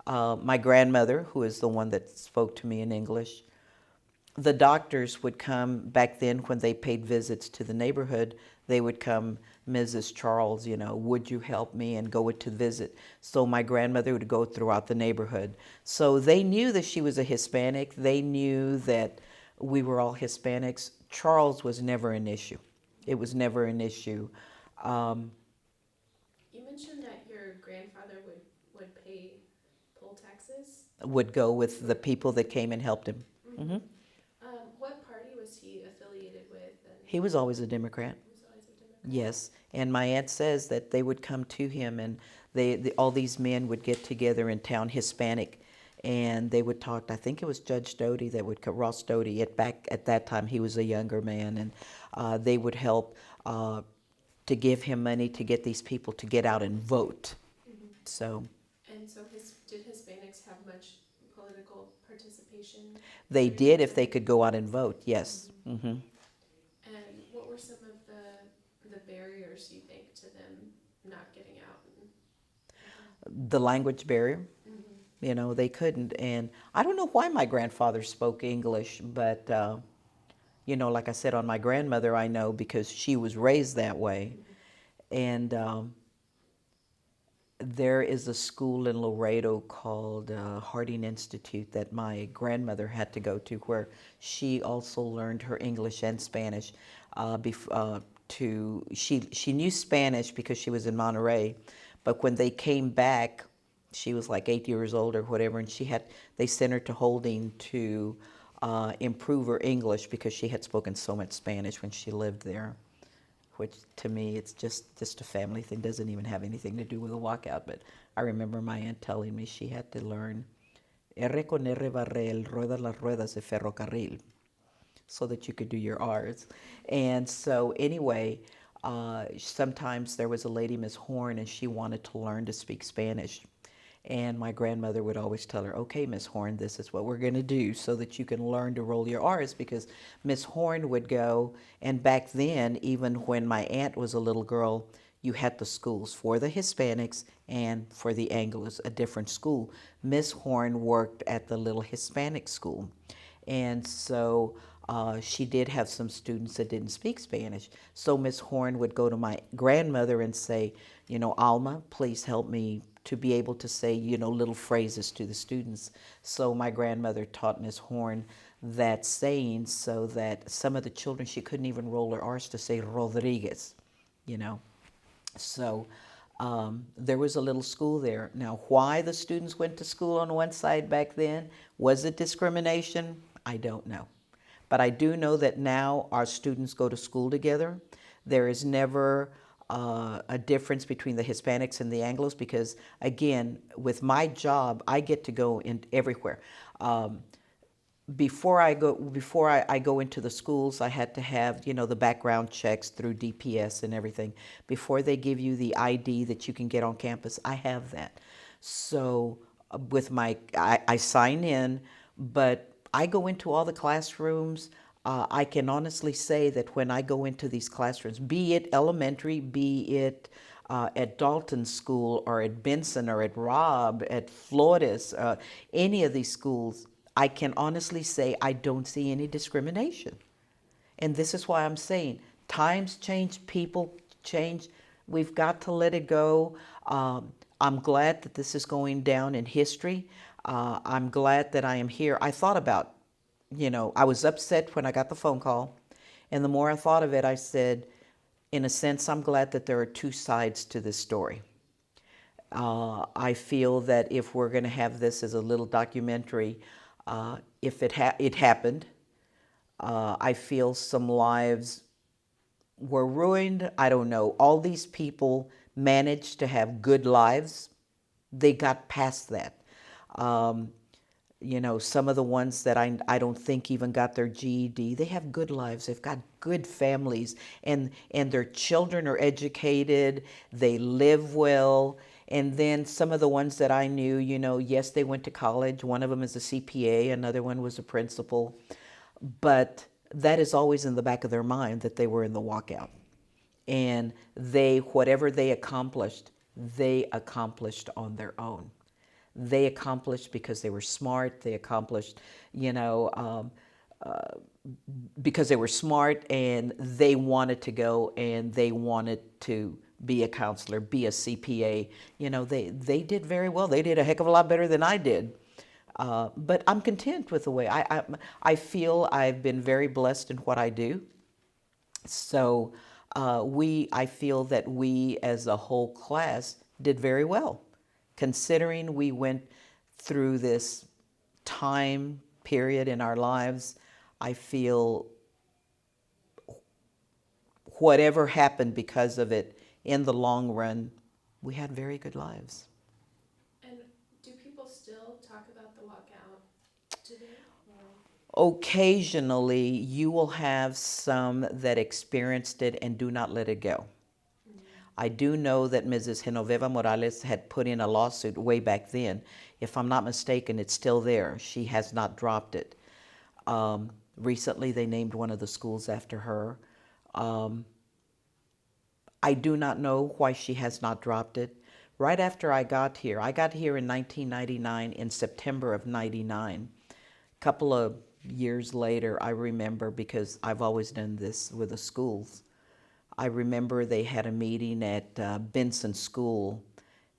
My grandmother, who is the one that spoke to me in English, the doctors would come back then when they paid visits to the neighborhood. They would come, Mrs. Charles, would you help me, and go to visit. So my grandmother would go throughout the neighborhood. So they knew that she was a Hispanic. They knew that we were all Hispanics. Charles was never an issue. It was never an issue. You mentioned that your grandfather would pay poll taxes. Would go with the people that came and helped him. Mm-hmm. What party was he affiliated with? He was always a Democrat. He was always a Democrat. Yes, and my aunt says that they would come to him, and all these men would get together in town, Hispanic, and they would talk. I think it was Judge Doty that would Ross Doty. At that time, he was a younger man, and they would help to give him money to get these people to get out and vote. Mm-hmm. So. And so, did Hispanics have much political participation? They did if they could go out and vote. Yes. Mm-hmm. Mm-hmm. And what were some of the barriers you think to them not getting out? The language barrier. Mm-hmm. They couldn't. And I don't know why my grandfather spoke English, but, like I said, on my grandmother, I know because she was raised that way. Mm-hmm. And there is a school in Laredo called Harding Institute that my grandmother had to go to, where she also learned her English and Spanish. She knew Spanish because she was in Monterey, but when they came back, she was like 8 years old or whatever, and they sent her to Holding to improve her English because she had spoken so much Spanish when she lived there. Which to me, it's just a family thing. Doesn't even have anything to do with a walkout. But I remember my aunt telling me she had to learn R con R barrel, ruedas las ruedas de ferrocarril, so that you could do your R's. And so anyway, sometimes there was a lady, Miss Horn, and she wanted to learn to speak Spanish. And my grandmother would always tell her, okay, Miss Horn, this is what we're going to do so that you can learn to roll your R's, because Miss Horn would go, and back then, even when my aunt was a little girl, you had the schools for the Hispanics and for the Anglos, a different school. Miss Horn worked at the little Hispanic school. And so she did have some students that didn't speak Spanish. So Miss Horn would go to my grandmother and say, Alma, please help me to be able to say, little phrases to the students. So my grandmother taught Miss Horn that saying, so that some of the children, she couldn't even roll her R's to say Rodriguez, So there was a little school there. Now, why the students went to school on one side back then, was it discrimination? I don't know. But I do know that now our students go to school together. There is never a difference between the Hispanics and the Anglos, because again, with my job, I get to go in everywhere. Before I go into the schools, I had to have the background checks through DPS and everything. Before they give you the ID that you can get on campus, I have that. So with I sign in, but I go into all the classrooms. I can honestly say that when I go into these classrooms, be it elementary, be it at Dalton School or at Benson or at Robb, at Flores, any of these schools, I can honestly say I don't see any discrimination. And this is why I'm saying times change, people change. We've got to let it go. I'm glad that this is going down in history. I'm glad that I am here. I thought about, I was upset when I got the phone call. And the more I thought of it, I said, in a sense, I'm glad that there are two sides to this story. I feel that if we're going to have this as a little documentary, if it happened, I feel some lives were ruined. I don't know. All these people managed to have good lives. They got past that. Some of the ones that I don't think even got their GED, they have good lives. They've got good families, and their children are educated. They live well, And then some of the ones that I knew, yes, they went to college. One of them is a CPA, another one was a principal. But that is always in the back of their mind that they were in the walkout. And whatever they accomplished on their own. They accomplished because they were smart. They accomplished, because they were smart and they wanted to go and they wanted to be a counselor, be a CPA. They did very well. They did a heck of a lot better than I did. But I'm content with the way I feel I've been very blessed in what I do. So I feel that we as a whole class did very well, considering we went through this time period in our lives. I feel whatever happened because of it, in the long run, we had very good lives. And do people still talk about the walkout today? Occasionally, you will have some that experienced it and do not let it go. I do know that Mrs. Genoveva Morales had put in a lawsuit way back then. If I'm not mistaken, it's still there. She has not dropped it. Recently, they named one of the schools after her. I do not know why she has not dropped it. Right after I got here in 1999, in September of 99. A couple of years later, I remember, because I've always done this with the schools, I remember they had a meeting at Benson School,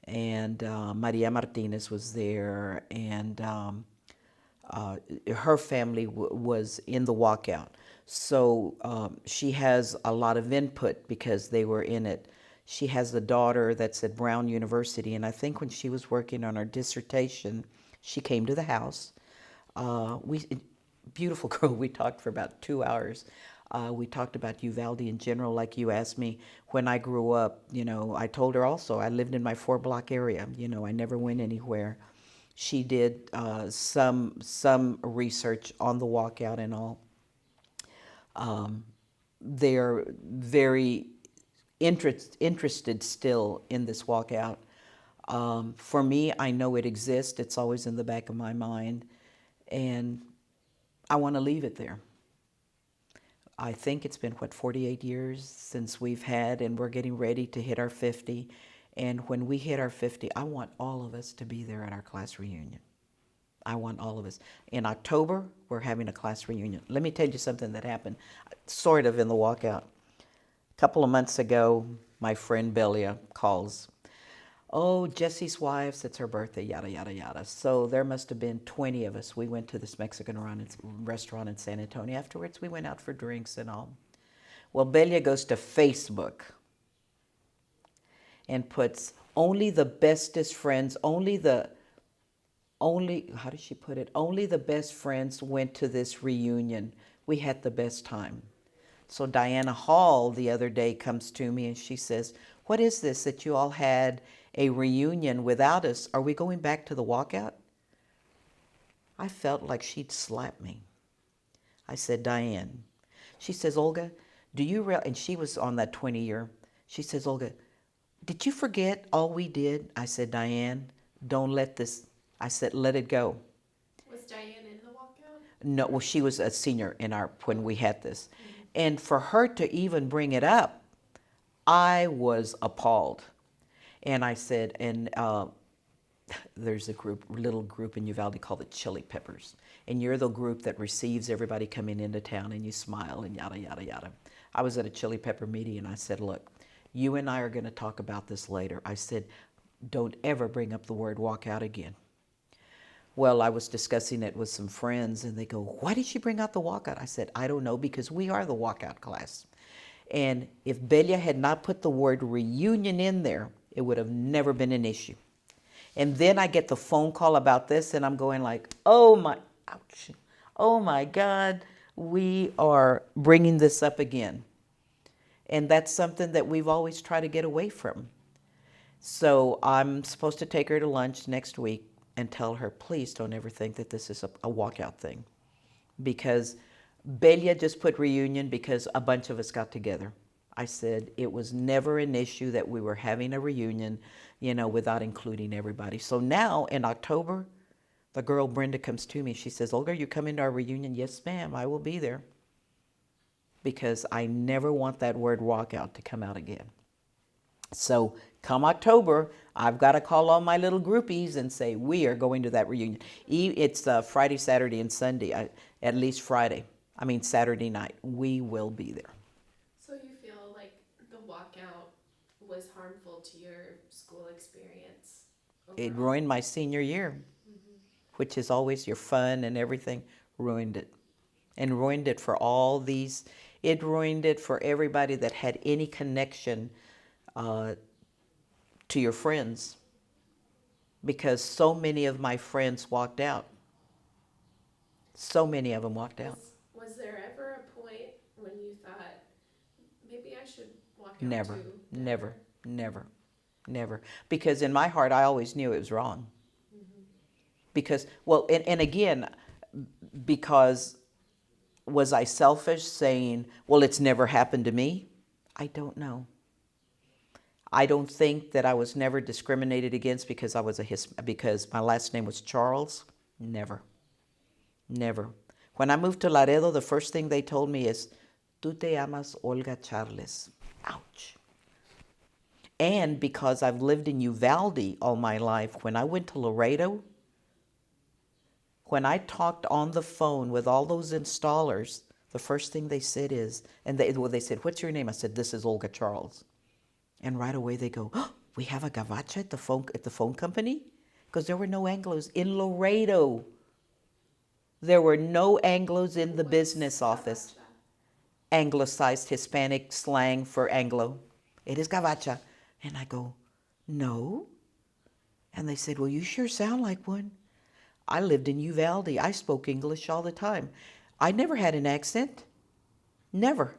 and Maria Martinez was there, and her family was in the walkout. So she has a lot of input because they were in it. She has a daughter that's at Brown University, and I think when she was working on her dissertation, she came to the house. Beautiful girl, we talked for about 2 hours. We talked about Uvalde in general, like you asked me. When I grew up, I told her also, I lived in my 4-block area. I never went anywhere. She did some research on the walkout and all. They're very interested still in this walkout. For me, I know it exists. It's always in the back of my mind. And I want to leave it there. I think it's been, 48 years since we've had, and we're getting ready to hit our 50. And when we hit our 50, I want all of us to be there at our class reunion. I want all of us. In October, we're having a class reunion. Let me tell you something that happened, sort of in the walkout. A couple of months ago, my friend Belia calls. Oh, Jesse's wife, it's her birthday, yada, yada, yada. So there must have been 20 of us. We went to this Mexican restaurant in San Antonio. Afterwards, we went out for drinks and all. Well, Belia goes to Facebook and puts only the bestest friends, how does she put it? Only the best friends went to this reunion. We had the best time. So Diana Hall the other day comes to me and she says, what is this that you all had a reunion without us? Are we going back to the walkout? I felt like she'd slap me. I said, Diane. She says, Olga, do you realize, and she was on that 20-year, she says, Olga, did you forget all we did? I said, Diane, don't let this, I said, let it go. Was Diane in the walkout? No, well, she was a senior when we had this. Mm-hmm. And for her to even bring it up, I was appalled. And I said, and there's a little group in Uvalde called the Chili Peppers. And you're the group that receives everybody coming into town and you smile and yada, yada, yada. I was at a Chili Pepper meeting and I said, look, you and I are going to talk about this later. I said, don't ever bring up the word walkout again. Well, I was discussing it with some friends and they go, why did she bring out the walkout? I said, I don't know, because we are the walkout class. And if Belia had not put the word reunion in there, it would have never been an issue. And then I get the phone call about this and I'm going like, oh my, ouch, oh my God, we are bringing this up again. And that's something that we've always tried to get away from. So I'm supposed to take her to lunch next week and tell her, please don't ever think that this is a walkout thing. Because Belia just put reunion because a bunch of us got together. I said it was never an issue that we were having a reunion, without including everybody. So now in October, the girl Brenda comes to me. She says, Olga, you coming to our reunion? Yes, ma'am, I will be there. Because I never want that word walkout to come out again. So come October, I've got to call all my little groupies and say, we are going to that reunion. It's Friday, Saturday, and Sunday, at least Saturday night. We will be there. So you feel like the walkout was harmful to your school experience overall? It ruined my senior year, which is always your fun and everything, ruined it. And ruined it for all these, it ruined it for everybody that had any connection to your friends, because so many of my friends walked out. So many of them walked out. Was there ever a point when you thought, maybe I should walk out Never, too? never. Because in my heart, I always knew it was wrong. Because, well, and again, because was I selfish saying, well, it's never happened to me? I don't know. I don't think that I was never discriminated against because because my last name was Charles. Never. When I moved to Laredo, the first thing they told me is, "Tú te llamas Olga Charles." Ouch. And because I've lived in Uvalde all my life, when I went to Laredo, when I talked on the phone with all those installers, the first thing they said is, they said, "What's your name?" I said, "This is Olga Charles." And right away they go, "Oh, we have a gabacha at the phone company?" Because there were no Anglos in Laredo. There were no Anglos in the business office. Anglicized Hispanic slang for Anglo. It is gabacha. And I go, "No." And they said, "Well, you sure sound like one." I lived in Uvalde. I spoke English all the time. I never had an accent. Never.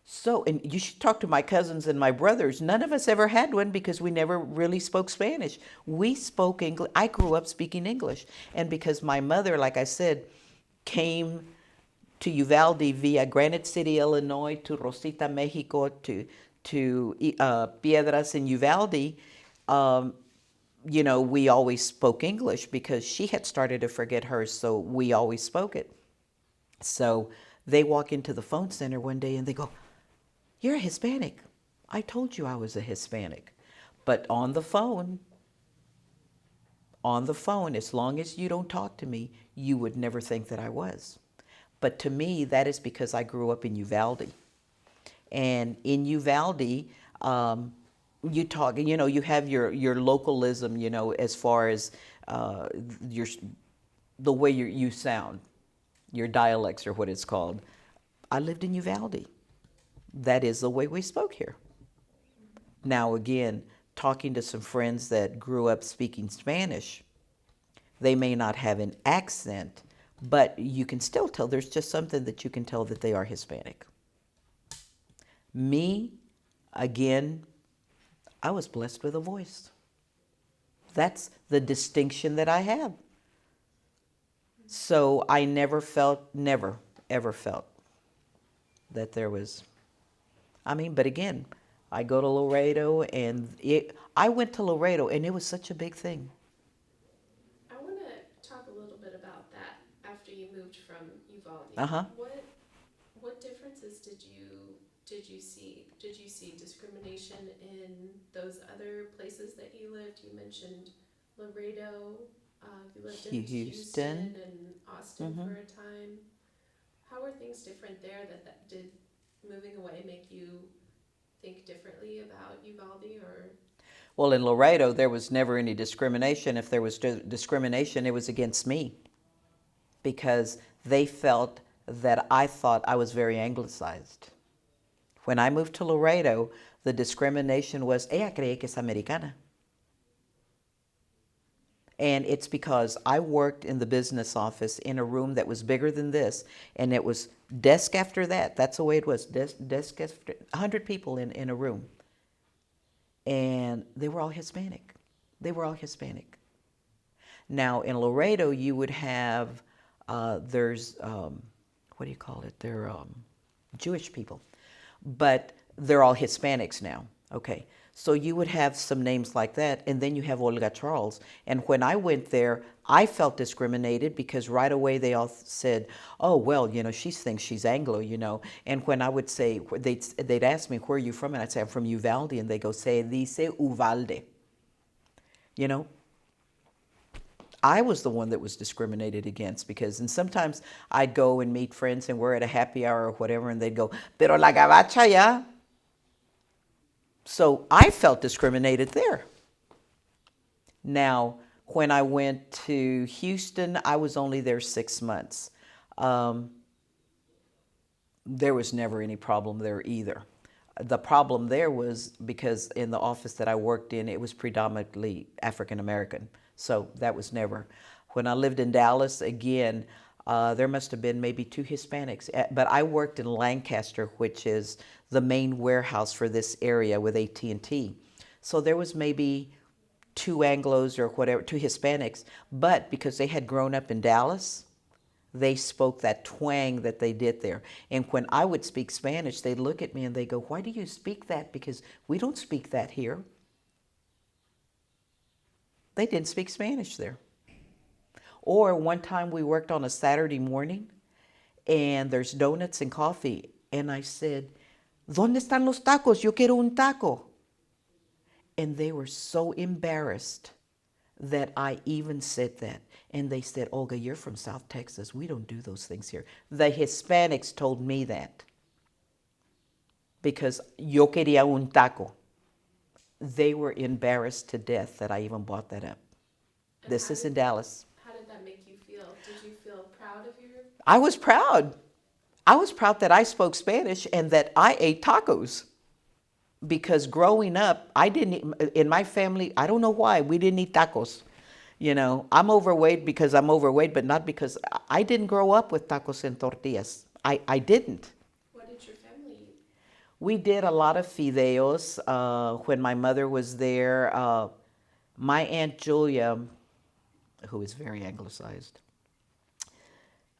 So, and you should talk to my cousins and my brothers. None of us ever had one because we never really spoke Spanish. We spoke English. I grew up speaking English. And because my mother, like I said, came to Uvalde via Granite City, Illinois, to Rosita, Mexico, to Piedras in Uvalde, we always spoke English because she had started to forget hers, so we always spoke it. So they walk into the phone center one day and they go, "You're a Hispanic." I told you I was a Hispanic. But on the phone, as long as you don't talk to me, you would never think that I was. But to me, that is because I grew up in Uvalde. And in Uvalde, you talk, you have your localism, as far as the way you sound, your dialects are what it's called. I lived in Uvalde. That is the way we spoke here. Now, again, talking to some friends that grew up speaking Spanish, they may not have an accent, but you can still tell, there's just something that you can tell that they are Hispanic. Me, again, I was blessed with a voice. That's the distinction that I have. So I never, ever felt that there was, but again, I go to Laredo and I went to Laredo and it was such a big thing. I want to talk a little bit about that after you moved from Uvalde. Uh-huh. What differences did you see? Did you see discrimination in those other places that you lived? You mentioned Laredo. You lived in Houston and Austin for a time. How were things different there? That did moving away make you think differently about Uvalde, or? Well, in Laredo, there was never any discrimination. If there was discrimination, it was against me, because they felt that I thought I was very anglicized. When I moved to Laredo, the discrimination was, "Ella cree que es americana." And it's because I worked in the business office in a room that was bigger than this, and it was desk after that. That's the way it was, desk after 100 people in a room. And they were all Hispanic. Now, in Laredo, you would have, there's, what do you call it? They're Jewish people. But They're all Hispanics now. Okay. So you would have some names like that, and then you have Olga Charles. And when I went there, I felt discriminated because right away they all said, "Oh, well, she thinks she's Anglo." And when I would say, they'd ask me, "Where are you from?" And I'd say, "I'm from Uvalde," and they go, "Se dice Uvalde." You know, I was the one that was discriminated against and sometimes I'd go and meet friends and we're at a happy hour or whatever, and they'd go, "Pero la gabacha ya." So I felt discriminated there. Now, when I went to Houston, I was only there 6 months. Um, there was never any problem there either. The problem there was because in the office that I worked in, it was predominantly African American. So that was never. When I lived in Dallas, again, there must have been maybe 2 Hispanics. But I worked in Lancaster, which is the main warehouse for this area with AT&T. So there was maybe 2 Anglos or whatever, 2 Hispanics. But because they had grown up in Dallas, they spoke that twang that they did there. And when I would speak Spanish, they'd look at me and they go, "Why do you speak that? Because we don't speak that here." They didn't speak Spanish there. Or one time we worked on a Saturday morning and there's donuts and coffee. And I said, "¿Dónde están los tacos? Yo quiero un taco." And they were so embarrassed that I even said that. And they said, "Olga, you're from South Texas. We don't do those things here." The Hispanics told me that because yo quería un taco. They were embarrassed to death that I even brought that up. And This is in Dallas. How did that make you feel? Did you feel proud of your? I was proud. I was proud that I spoke Spanish and that I ate tacos. Because growing up, I didn't eat, in my family, I don't know why, we didn't eat tacos. I'm overweight because I'm overweight, but not because I didn't grow up with tacos and tortillas. I didn't. What did your family eat? We did a lot of fideos when my mother was there. My Aunt Julia, who is very anglicized,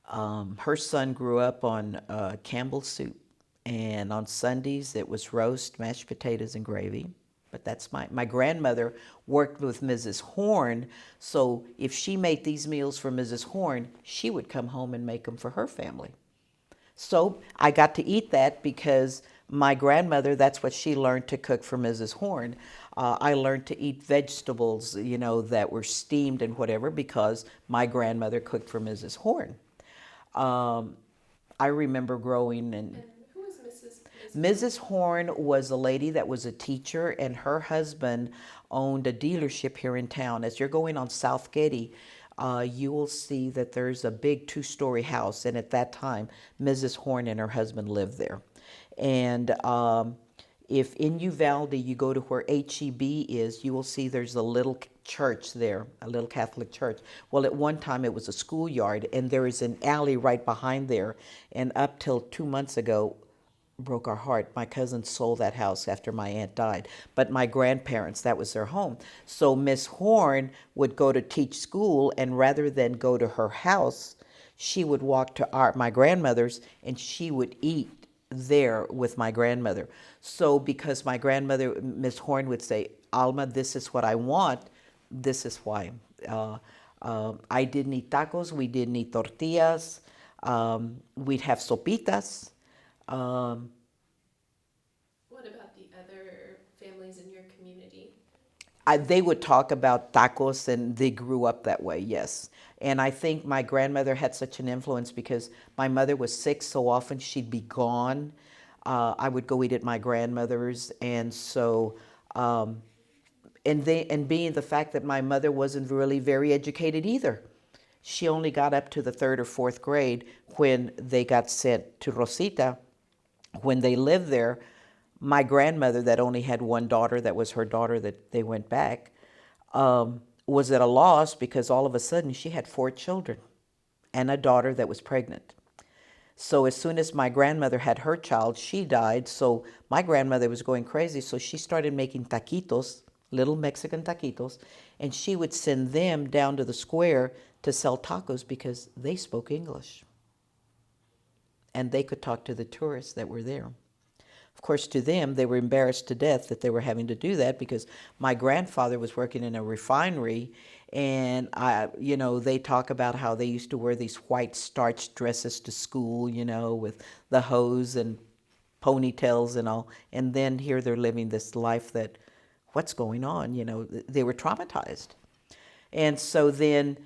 her son grew up on Campbell's soup. And on Sundays, it was roast, mashed potatoes, and gravy. But that's my grandmother worked with Mrs. Horn. So if she made these meals for Mrs. Horn, she would come home and make them for her family. So I got to eat that because my grandmother, that's what she learned to cook for Mrs. Horn. I learned to eat vegetables, that were steamed and whatever because my grandmother cooked for Mrs. Horn. I remember growing and who was Mrs. Horn was a lady that was a teacher, and her husband owned a dealership here in town. As you're going on South Getty, you will see that there's a big 2-story house, and at that time, Mrs. Horn and her husband lived there. And if in Uvalde you go to where HEB is, you will see there's a little church there, a little Catholic church. Well, at one time it was a schoolyard, and there is an alley right behind there. And up till 2 months ago, broke our heart. My cousin sold that house after my aunt died. But my grandparents, that was their home. So Miss Horn would go to teach school, and rather than go to her house, she would walk to my grandmother's, and she would eat there with my grandmother. So because my grandmother, Miss Horn, would say, "Alma, this is what I want," this is why. I didn't eat tacos. We didn't eat tortillas. We'd have sopitas. What about the other families in your community? They would talk about tacos, and they grew up that way, yes. And I think my grandmother had such an influence because my mother was sick so often, she'd be gone. I would go eat at my grandmother's, and so, and being the fact that my mother wasn't really very educated either. She only got up to the 3rd or 4th grade when they got sent to Rosita. When they lived there, my grandmother that only had one daughter, that was her daughter that they went back, was at a loss because all of a sudden she had 4 children and a daughter that was pregnant. So as soon as my grandmother had her child, she died. So my grandmother was going crazy. So she started making taquitos, little Mexican taquitos, and she would send them down to the square to sell tacos because they spoke English. And they could talk to the tourists that were there. Of course, to them, they were embarrassed to death that they were having to do that because my grandfather was working in a refinery, and they talk about how they used to wear these white starched dresses to school, with the hose and ponytails and all. And then here they're living this life that, what's going on? They were traumatized. And so then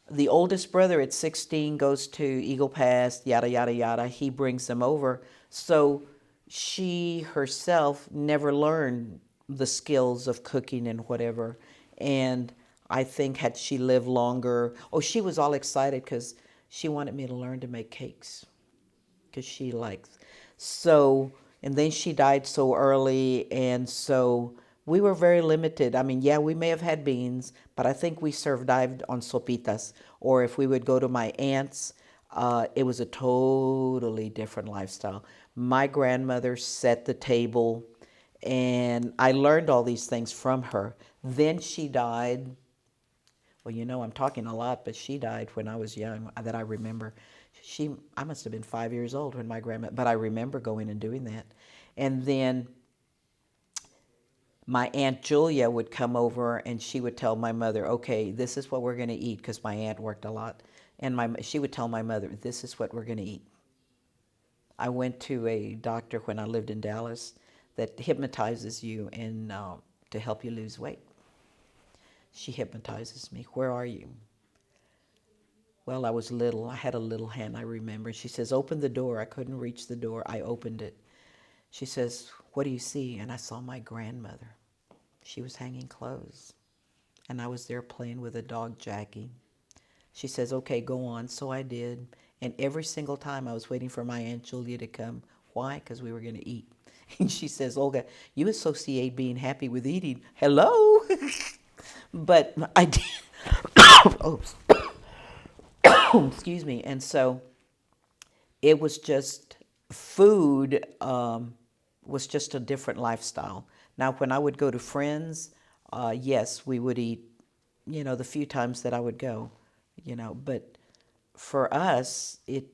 the oldest brother at 16 goes to Eagle Pass, yada, yada, yada. He brings them over. So she herself never learned the skills of cooking and whatever. And I think had she lived longer, she was all excited because she wanted me to learn to make cakes because she likes. So, and then she died so early, and so we were very limited. I mean, yeah, we may have had beans, but I think we survived on sopitas. Or if we would go to my aunt's, it was a totally different lifestyle. My grandmother set the table, and I learned all these things from her. Then she died. Well, I'm talking a lot, but she died when I was young, that I remember. I must have been 5 years old when my grandma, but I remember going and doing that. And then my Aunt Julia would come over and she would tell my mother, okay, this is what we're going to eat, because my aunt worked a lot. And she would tell my mother, this is what we're going to eat. I went to a doctor when I lived in Dallas that hypnotizes you and to help you lose weight. She hypnotizes me. Where are you? Well, I was little. I had a little hand, I remember. She says, open the door. I couldn't reach the door. I opened it. She says, what do you see? And I saw my grandmother. She was hanging clothes. And I was there playing with a dog, Jackie. She says, okay, go on. So I did. And every single time I was waiting for my Aunt Julia to come. Why? Because we were going to eat. And she says, Olga, you associate being happy with eating. Hello? But I did. Oops. Excuse me. And so it was just, food was just a different lifestyle. Now, when I would go to friends, yes, we would eat, the few times that I would go, but for us, You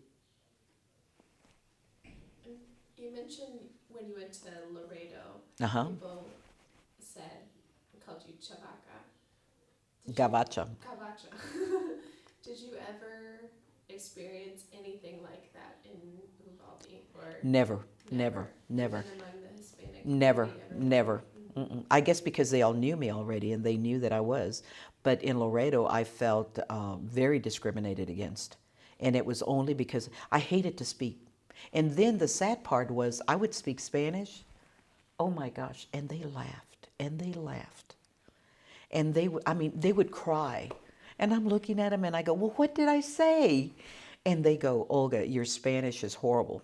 mentioned when you went to Laredo, people called you chavaca. Gabacha. Did you ever experience anything like that in Uvalde? Or Never. Even among the Hispanic Never. community? I guess because they all knew me already and they knew that I was. But in Laredo, I felt very discriminated against. And it was only because I hated to speak. And then the sad part was I would speak Spanish. Oh my gosh. And they laughed and they laughed. And they would cry. And I'm looking at them and I go, well, what did I say? And they go, Olga, your Spanish is horrible.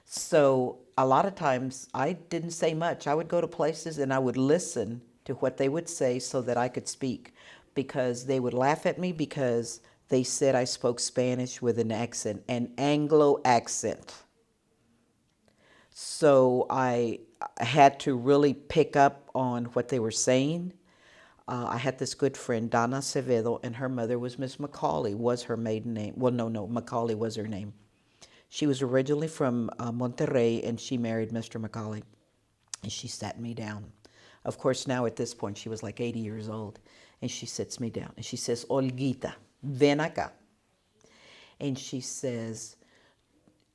So a lot of times I didn't say much. I would go to places and I would listen to what they would say so that I could speak, because they would laugh at me because they said I spoke Spanish with an accent, an Anglo accent. So I had to really pick up on what they were saying. I had this good friend, Donna Acevedo, and her mother was Miss Macaulay, was her maiden name. Well, no, Macaulay was her name. She was originally from Monterrey, and she married Mr. Macaulay. And she sat me down. Of course, now at this point, she was like 80 years old. And she sits me down. And she says, Olguita, ven acá. And she says,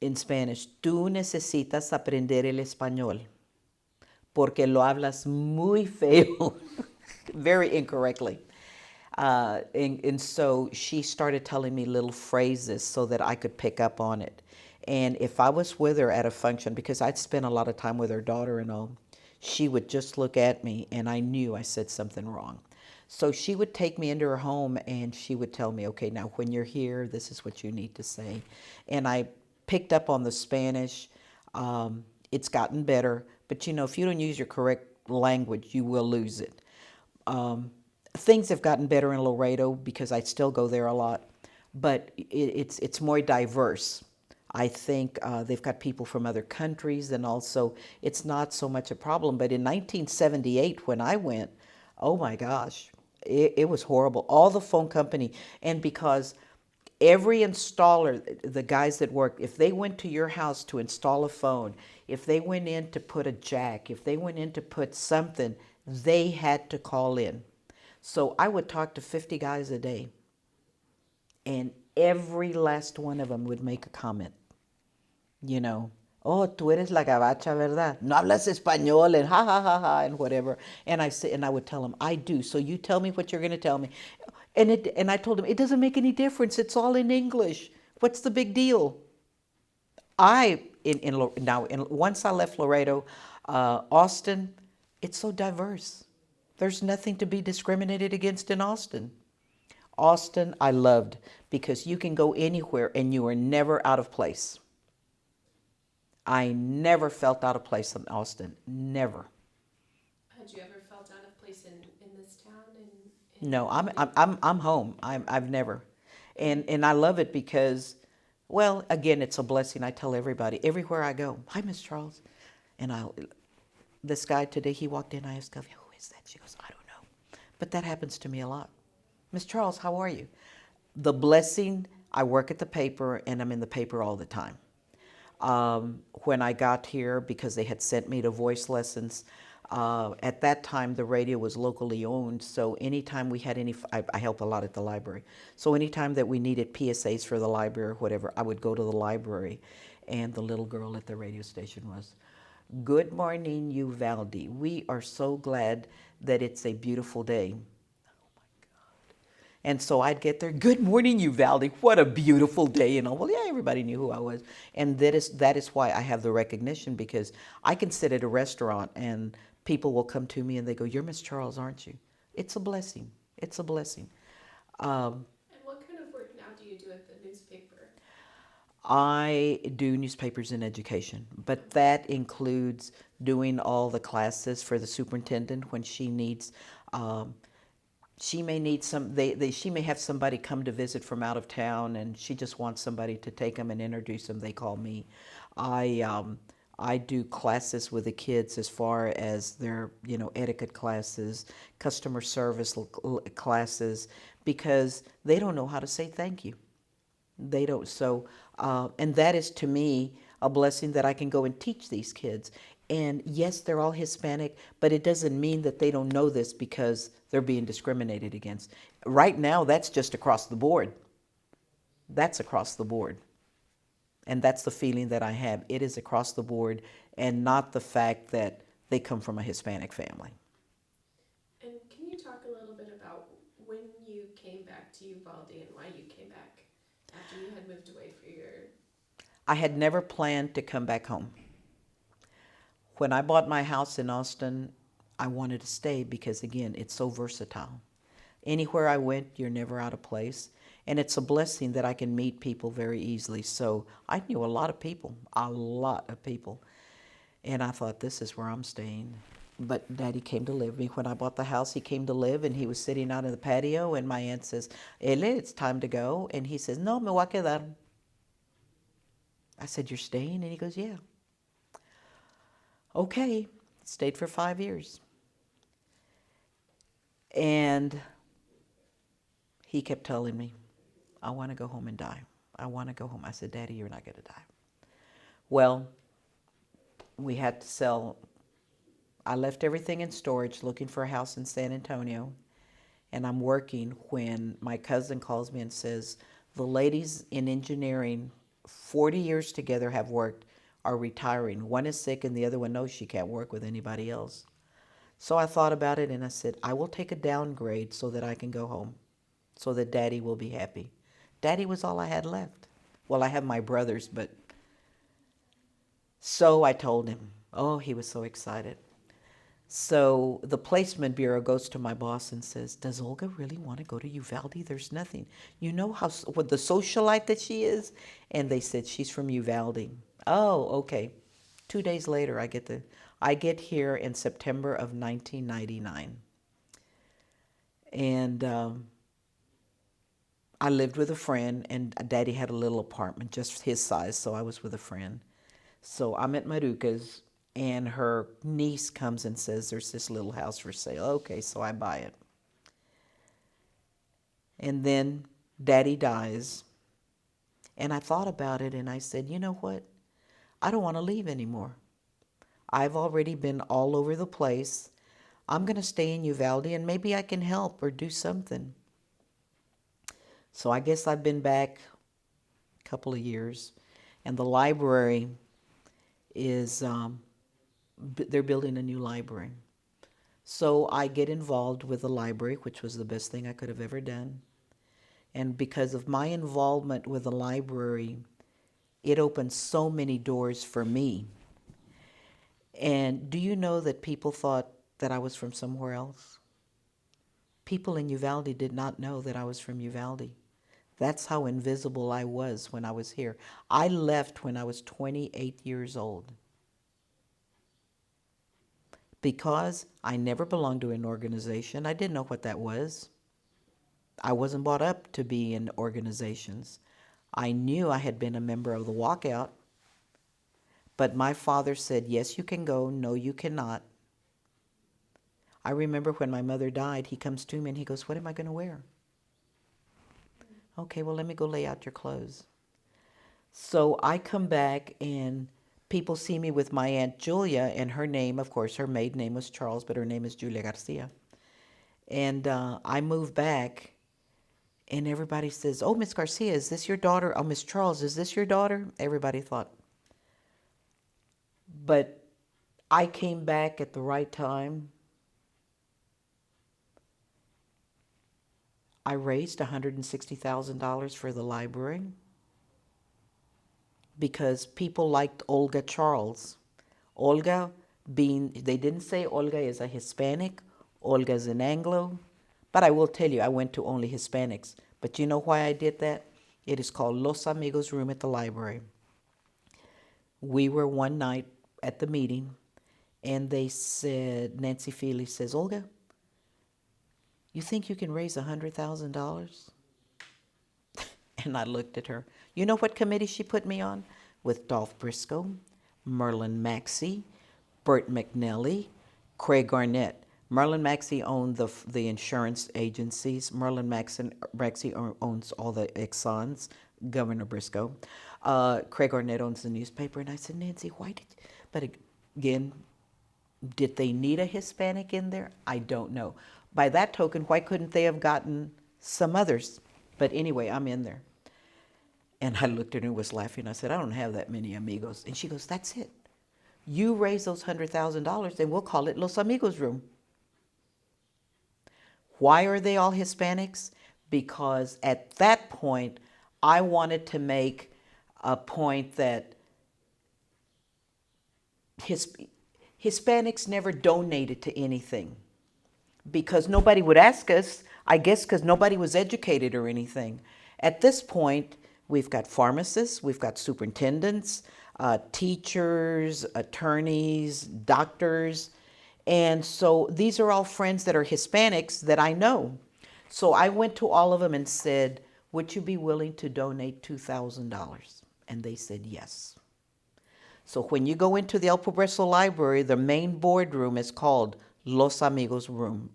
in Spanish, tú necesitas aprender el español, porque lo hablas muy feo. Very incorrectly. And so she started telling me little phrases so that I could pick up on it. And if I was with her at a function, because I'd spent a lot of time with her daughter and all, she would just look at me and I knew I said something wrong. So she would take me into her home and she would tell me, okay, now when you're here, this is what you need to say. And I picked up on the Spanish. It's gotten better, but if you don't use your correct language, you will lose it. Things have gotten better in Laredo because I still go there a lot, but it's more diverse. I think they've got people from other countries, and also it's not so much a problem. But in 1978, when I went, oh my gosh, it was horrible. All the phone company, and because Every installer, the guys that work, if they went to your house to install a phone, if they went in to put a jack, if they went in to put something, they had to call in. So I would talk to 50 guys a day, and every last one of them would make a comment. You know, oh, tú eres la gabacha, ¿verdad? No hablas español, and ha ha ha ha, and whatever. And I would tell them, I do. So you tell me what you're going to tell me. And I told him, it doesn't make any difference. It's all in English. What's the big deal? Once I left Laredo, Austin, it's so diverse. There's nothing to be discriminated against in Austin. Austin, I loved because you can go anywhere and you are never out of place. I never felt out of place in Austin. Never. Had you ever felt out of place in this town? No, I'm home. I've never, and I love it because, well, again, it's a blessing. I tell everybody everywhere I go, hi, Miss Charles, and this guy today, he walked in. I asked her, who is that? She goes, I don't know, but that happens to me a lot. Miss Charles, how are you? The blessing. I work at the paper, and I'm in the paper all the time. When I got here, because they had sent me to voice lessons, at that time the radio was locally owned, so anytime we had I help a lot at the library, so anytime that we needed PSAs for the library or whatever, I would go to the library, and the little girl at the radio station was, good morning, Uvalde. We are so glad that it's a beautiful day. And so I'd get there, good morning, Uvalde, what a beautiful day. Well, yeah, everybody knew who I was. And that is why I have the recognition, because I can sit at a restaurant and people will come to me and they go, you're Miss Charles, aren't you? It's a blessing. It's a blessing. And what kind of work now do you do at the newspaper? I do newspapers in education, but that includes doing all the classes for the superintendent when she needs she may need she may have somebody come to visit from out of town, and she just wants somebody to take them and introduce them. They call me. I do classes with the kids as far as their, etiquette classes, customer service classes, because they don't know how to say thank you. They don't. So, and that is to me a blessing that I can go and teach these kids. And yes, they're all Hispanic, but it doesn't mean that they don't know this because they're being discriminated against. Right now, that's just across the board. That's across the board. And that's the feeling that I have. It is across the board, and not the fact that they come from a Hispanic family. And can you talk a little bit about when you came back to Uvalde and why you came back after you had moved away for your... I had never planned to come back home. When I bought my house in Austin, I wanted to stay because, again, it's so versatile. Anywhere I went, you're never out of place. And it's a blessing that I can meet people very easily. So I knew a lot of people. And I thought, this is where I'm staying. But Daddy came to live with me. When I bought the house, he came to live, and he was sitting out in the patio, and my aunt says, Ele, it's time to go. And he says, no, me voy a quedar. I said, you're staying? And he goes, yeah. Okay, stayed for 5 years. And he kept telling me, I want to go home and die. I want to go home. I said, Daddy, you're not going to die. Well, we had to sell. I left everything in storage looking for a house in San Antonio. And I'm working when my cousin calls me and says, the ladies in engineering, 40 years together have worked, are retiring. One is sick and the other one knows she can't work with anybody else. So I thought about it and I said, I will take a downgrade so that I can go home, so that Daddy will be happy. Daddy was all I had left. Well, I have my brothers, but... So I told him. Oh, he was so excited. So the placement bureau goes to my boss and says, does Olga really want to go to Uvalde? There's nothing. You know what the socialite that she is? And they said, she's from Uvalde. Oh, okay. 2 days later, I get here in September of 1999. And I lived with a friend, and Daddy had a little apartment, just his size, so I was with a friend. So I'm at Maruca's, and her niece comes and says, there's this little house for sale. Okay, so I buy it. And then Daddy dies. And I thought about it and I said, you know what? I don't want to leave anymore. I've already been all over the place. I'm going to stay in Uvalde and maybe I can help or do something. So I guess I've been back a couple of years. And the library is, they're building a new library. So I get involved with the library, which was the best thing I could have ever done. And because of my involvement with the library, it opened so many doors for me. And do you know that people thought that I was from somewhere else? People in Uvalde did not know that I was from Uvalde. That's how invisible I was when I was here. I left when I was 28 years old because I never belonged to an organization. I didn't know what that was. I wasn't brought up to be in organizations. I knew I had been a member of the walkout, but my father said, yes, you can go. No, you cannot. I remember when my mother died, he comes to me and he goes, what am I going to wear? Okay, well, let me go lay out your clothes. So I come back and people see me with my Aunt Julia, and her name, of course, her maiden name was Charles, but her name is Julia Garcia. And I move back and everybody says, oh, Miss Garcia, is this your daughter? Oh, Miss Charles, is this your daughter? Everybody thought. But I came back at the right time. I raised $160,000 for the library because people liked Olga Charles. Olga being, they didn't say Olga is a Hispanic, Olga is an Anglo, but I will tell you, I went to only Hispanics. But you know why I did that? It is called Los Amigos Room at the library. We were one night at the meeting, and they said, Nancy Feely says, Olga, you think you can raise $100,000? And I looked at her. You know what committee she put me on? With Dolph Briscoe, Merlin Maxey, Bert McNelly, Craig Arnett. Merlin Maxey owned the insurance agencies. Merlin Maxey owns all the Exxons, Governor Briscoe. Craig Arnett owns the newspaper. And I said, Nancy, why did, but again, did they need a Hispanic in there? I don't know. By that token, why couldn't they have gotten some others? But anyway, I'm in there. And I looked at her and was laughing. I said, I don't have that many amigos. And she goes, that's it. You raise those $100,000 and we'll call it Los Amigos Room. Why are they all Hispanics? Because at that point, I wanted to make a point that Hispanics never donated to anything because nobody would ask us, I guess because nobody was educated or anything. At this point, we've got pharmacists, we've got superintendents, teachers, attorneys, doctors. And so these are all friends that are Hispanics that I know. So I went to all of them and said, would you be willing to donate $2,000? And they said yes. So when you go into the El Progreso Library, the main boardroom is called Los Amigos Room.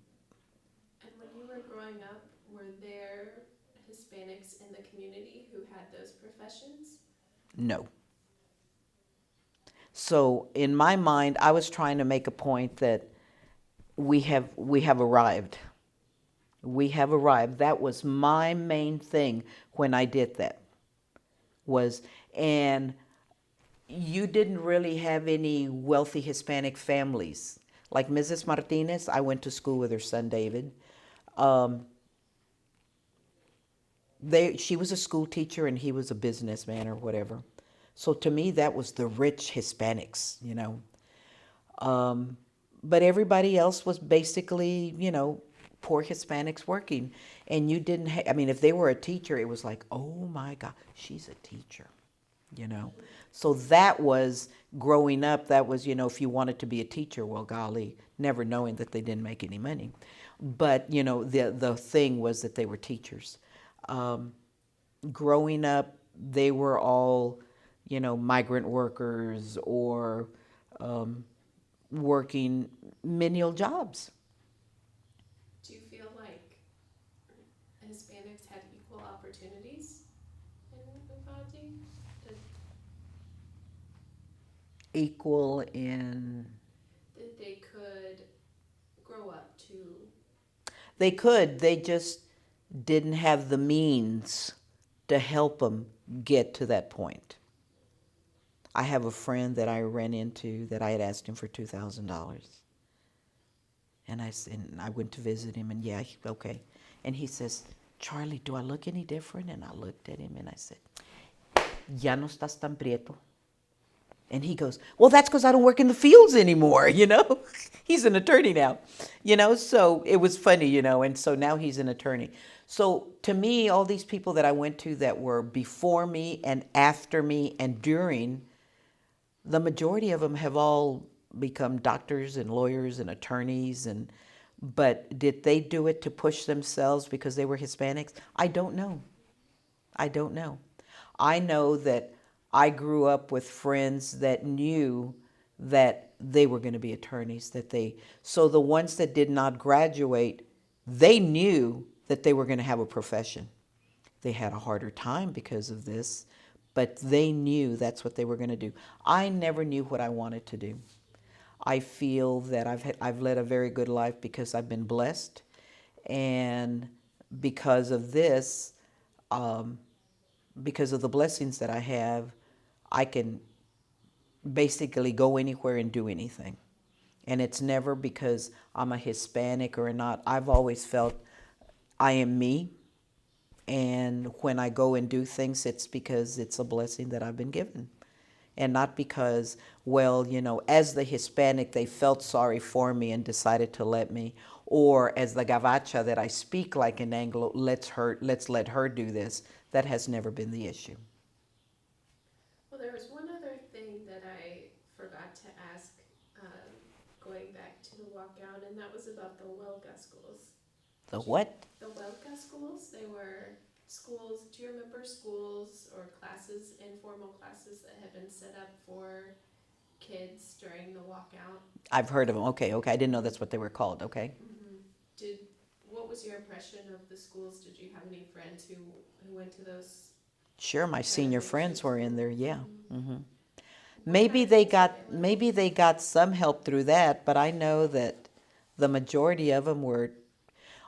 And when you were growing up, were there Hispanics in the community who had those professions? No. So in my mind, I was trying to make a point that we have arrived. We have arrived. That was my main thing when I did that. And you didn't really have any wealthy Hispanic families. Like Mrs. Martinez, I went to school with her son David. She was a school teacher and he was a businessman or whatever. So to me, that was the rich Hispanics, you know. But everybody else was basically, you know, poor Hispanics working. And you didn't I mean, if they were a teacher, it was like, oh my God, she's a teacher, you know. So that was, growing up, that was, you know, if you wanted to be a teacher, well, golly, never knowing that they didn't make any money. But, you know, the thing was that they were teachers. Growing up, they were all, you know, migrant workers or working menial jobs. Do you feel like Hispanics had equal opportunities in Uvalde? Equal in. that they could grow up to. They could, they just didn't have the means to help them get to that point. I have a friend that I ran into that I had asked him for $2,000. And I went to visit him, and yeah, okay. And he says, Charlie, do I look any different? And I looked at him and I said, ya no estás tan prieto. And he goes, well, that's because I don't work in the fields anymore, you know? He's an attorney now, you know? So it was funny, you know? And so now he's an attorney. So to me, all these people that I went to that were before me and after me and during, the majority of them have all become doctors and lawyers and attorneys. But did they do it to push themselves because they were Hispanics? I don't know. I don't know. I know that I grew up with friends that knew that they were going to be attorneys, so the ones that did not graduate, they knew that they were going to have a profession. They had a harder time because of this, but they knew that's what they were going to do. I never knew what I wanted to do. I feel that I've led a very good life because I've been blessed, and because of this, because of the blessings that I have, I can basically go anywhere and do anything. And it's never because I'm a Hispanic or not. I've always felt I am me. And when I go and do things, it's because it's a blessing that I've been given. And not because, well, you know, as the Hispanic, they felt sorry for me and decided to let me. Or as the Gavacha that I speak like an Anglo, let's let her do this. That has never been the issue. Well, there was one other thing that I forgot to ask, going back to the walkout, and that was about the Welga schools. The what? The Welga schools, they were schools, do you remember schools or classes, informal classes that had been set up for kids during the walkout? I've heard of them. Okay. I didn't know that's what they were called. Okay. What was your impression of the schools? Did you have any friends who went to those? Sure, my senior friends were in there. Yeah. Mm-hmm. Maybe they got some help through that, but I know that the majority of them were,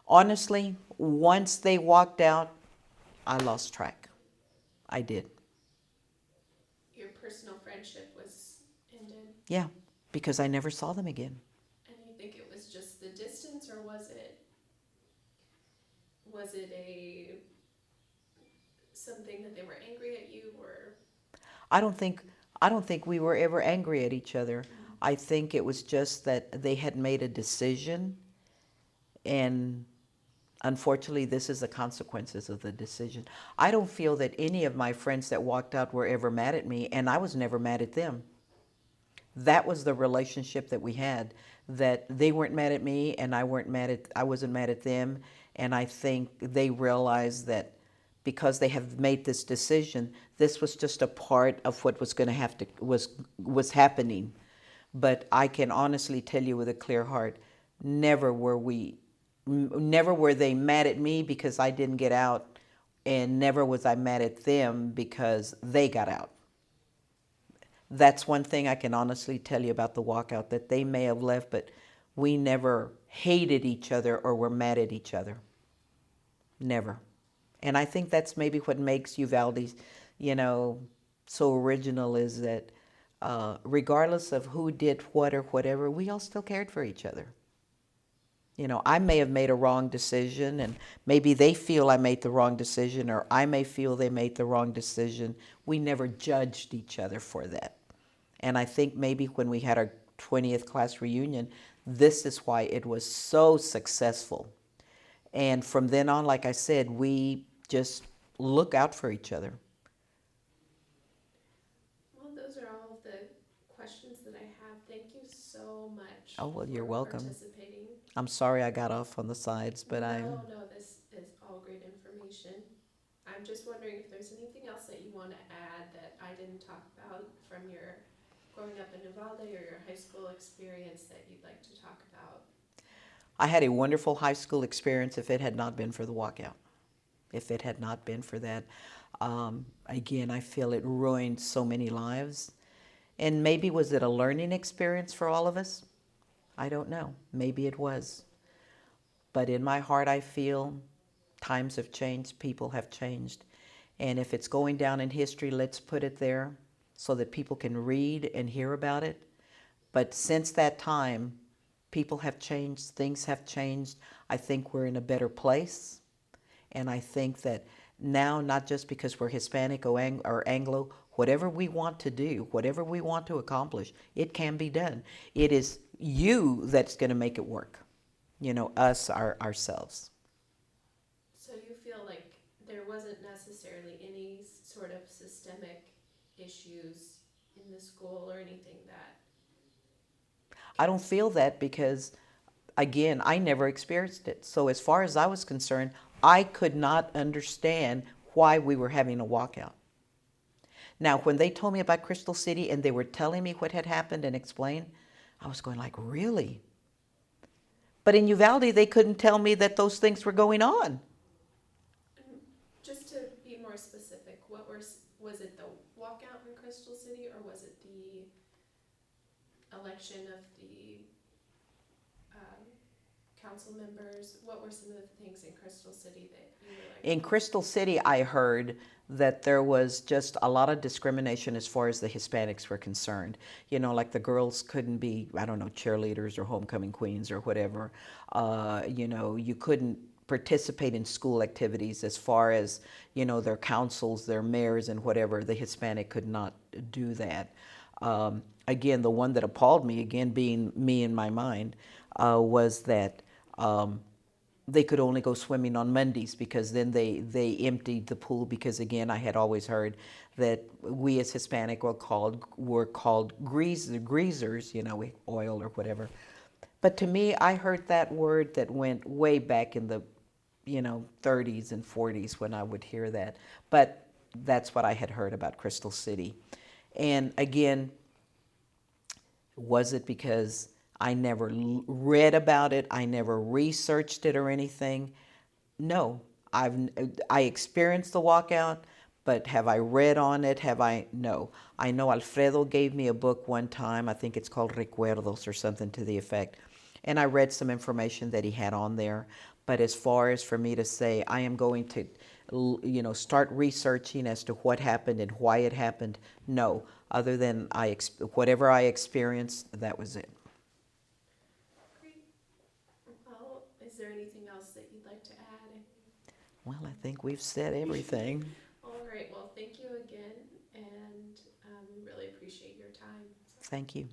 honestly, once they walked out, I lost track. I did. Your personal friendship was ended? Yeah, because I never saw them again. And you think it was just the distance, or was it something that they were angry at you, or? I don't think we were ever angry at each other. I think it was just that they had made a decision, and unfortunately, this is the consequences of the decision. I don't feel that any of my friends that walked out were ever mad at me, and I was never mad at them. That was the relationship that we had, that they weren't mad at me and I wasn't mad at them. And I think they realized that because they have made this decision, this was just a part of what was going to have to was happening. But I can honestly tell you with a clear heart, never were they mad at me because I didn't get out, and never was I mad at them because they got out. That's one thing I can honestly tell you about the walkout, that they may have left, but we never hated each other or were mad at each other. Never. And I think that's maybe what makes Uvalde, you know, so original, is that regardless of who did what or whatever, we all still cared for each other. You know, I may have made a wrong decision, and maybe they feel I made the wrong decision, or I may feel they made the wrong decision. We never judged each other for that. And I think maybe when we had our 20th class reunion, this is why it was so successful. And from then on, like I said, we just look out for each other. Well, those are all of the questions that I have. Thank you so much. Oh, well, you're welcome. Participating. I'm sorry I got off on the sides, but No, this is all great information. I'm just wondering if there's anything else that you want to add that I didn't talk about from your growing up in Uvalde or your high school experience that you'd like to talk about. I had a wonderful high school experience if it had not been for the walkout. If it had not been for that. Again, I feel it ruined so many lives. And maybe was it a learning experience for all of us? I don't know. Maybe it was. But in my heart, I feel times have changed, people have changed. And if it's going down in history, let's put it there so that people can read and hear about it. But since that time, people have changed, things have changed. I think we're in a better place. And I think that now, not just because we're Hispanic or Anglo, whatever we want to do, whatever we want to accomplish, it can be done. It is you that's going to make it work. You know, us, ourselves. So you feel like there wasn't necessarily any sort of systemic issues in the school or anything that. I don't feel that because, again, I never experienced it. So as far as I was concerned, I could not understand why we were having a walkout. Now, when they told me about Crystal City and they were telling me what had happened and explained, I was going like, really? But in Uvalde, they couldn't tell me that those things were going on. Just to be more specific, was it the walkout in Crystal City, or was it the election of the council members? What were some of the things in Crystal City that you were like? In Crystal City, I heard that there was just a lot of discrimination as far as the Hispanics were concerned. You know, like the girls couldn't be, I don't know, cheerleaders or homecoming queens or whatever. You know, you couldn't participate in school activities as far as, you know, their councils, their mayors and whatever. The Hispanic could not do that. Again, the one that appalled me, again being me in my mind, was that they could only go swimming on Mondays because then they emptied the pool, because again I had always heard that we as Hispanic were called greasers, you know, with oil or whatever. But to me, I heard that word that went way back in the, you know, 30s and 40s when I would hear that. But that's what I had heard about Crystal City. And again, was it because I never read about it, I never researched it or anything? No, I experienced the walkout, but have I read on it? No. I know Alfredo gave me a book one time, I think it's called Recuerdos or something to the effect, and I read some information that he had on there. But as far as for me to say, I am going to, you know, start researching as to what happened and why it happened, no. Other than whatever I experienced, that was it. Well, is there anything else that you'd like to add? Well, I think we've said everything. All right, well, thank you again, and we really appreciate your time. Thank you.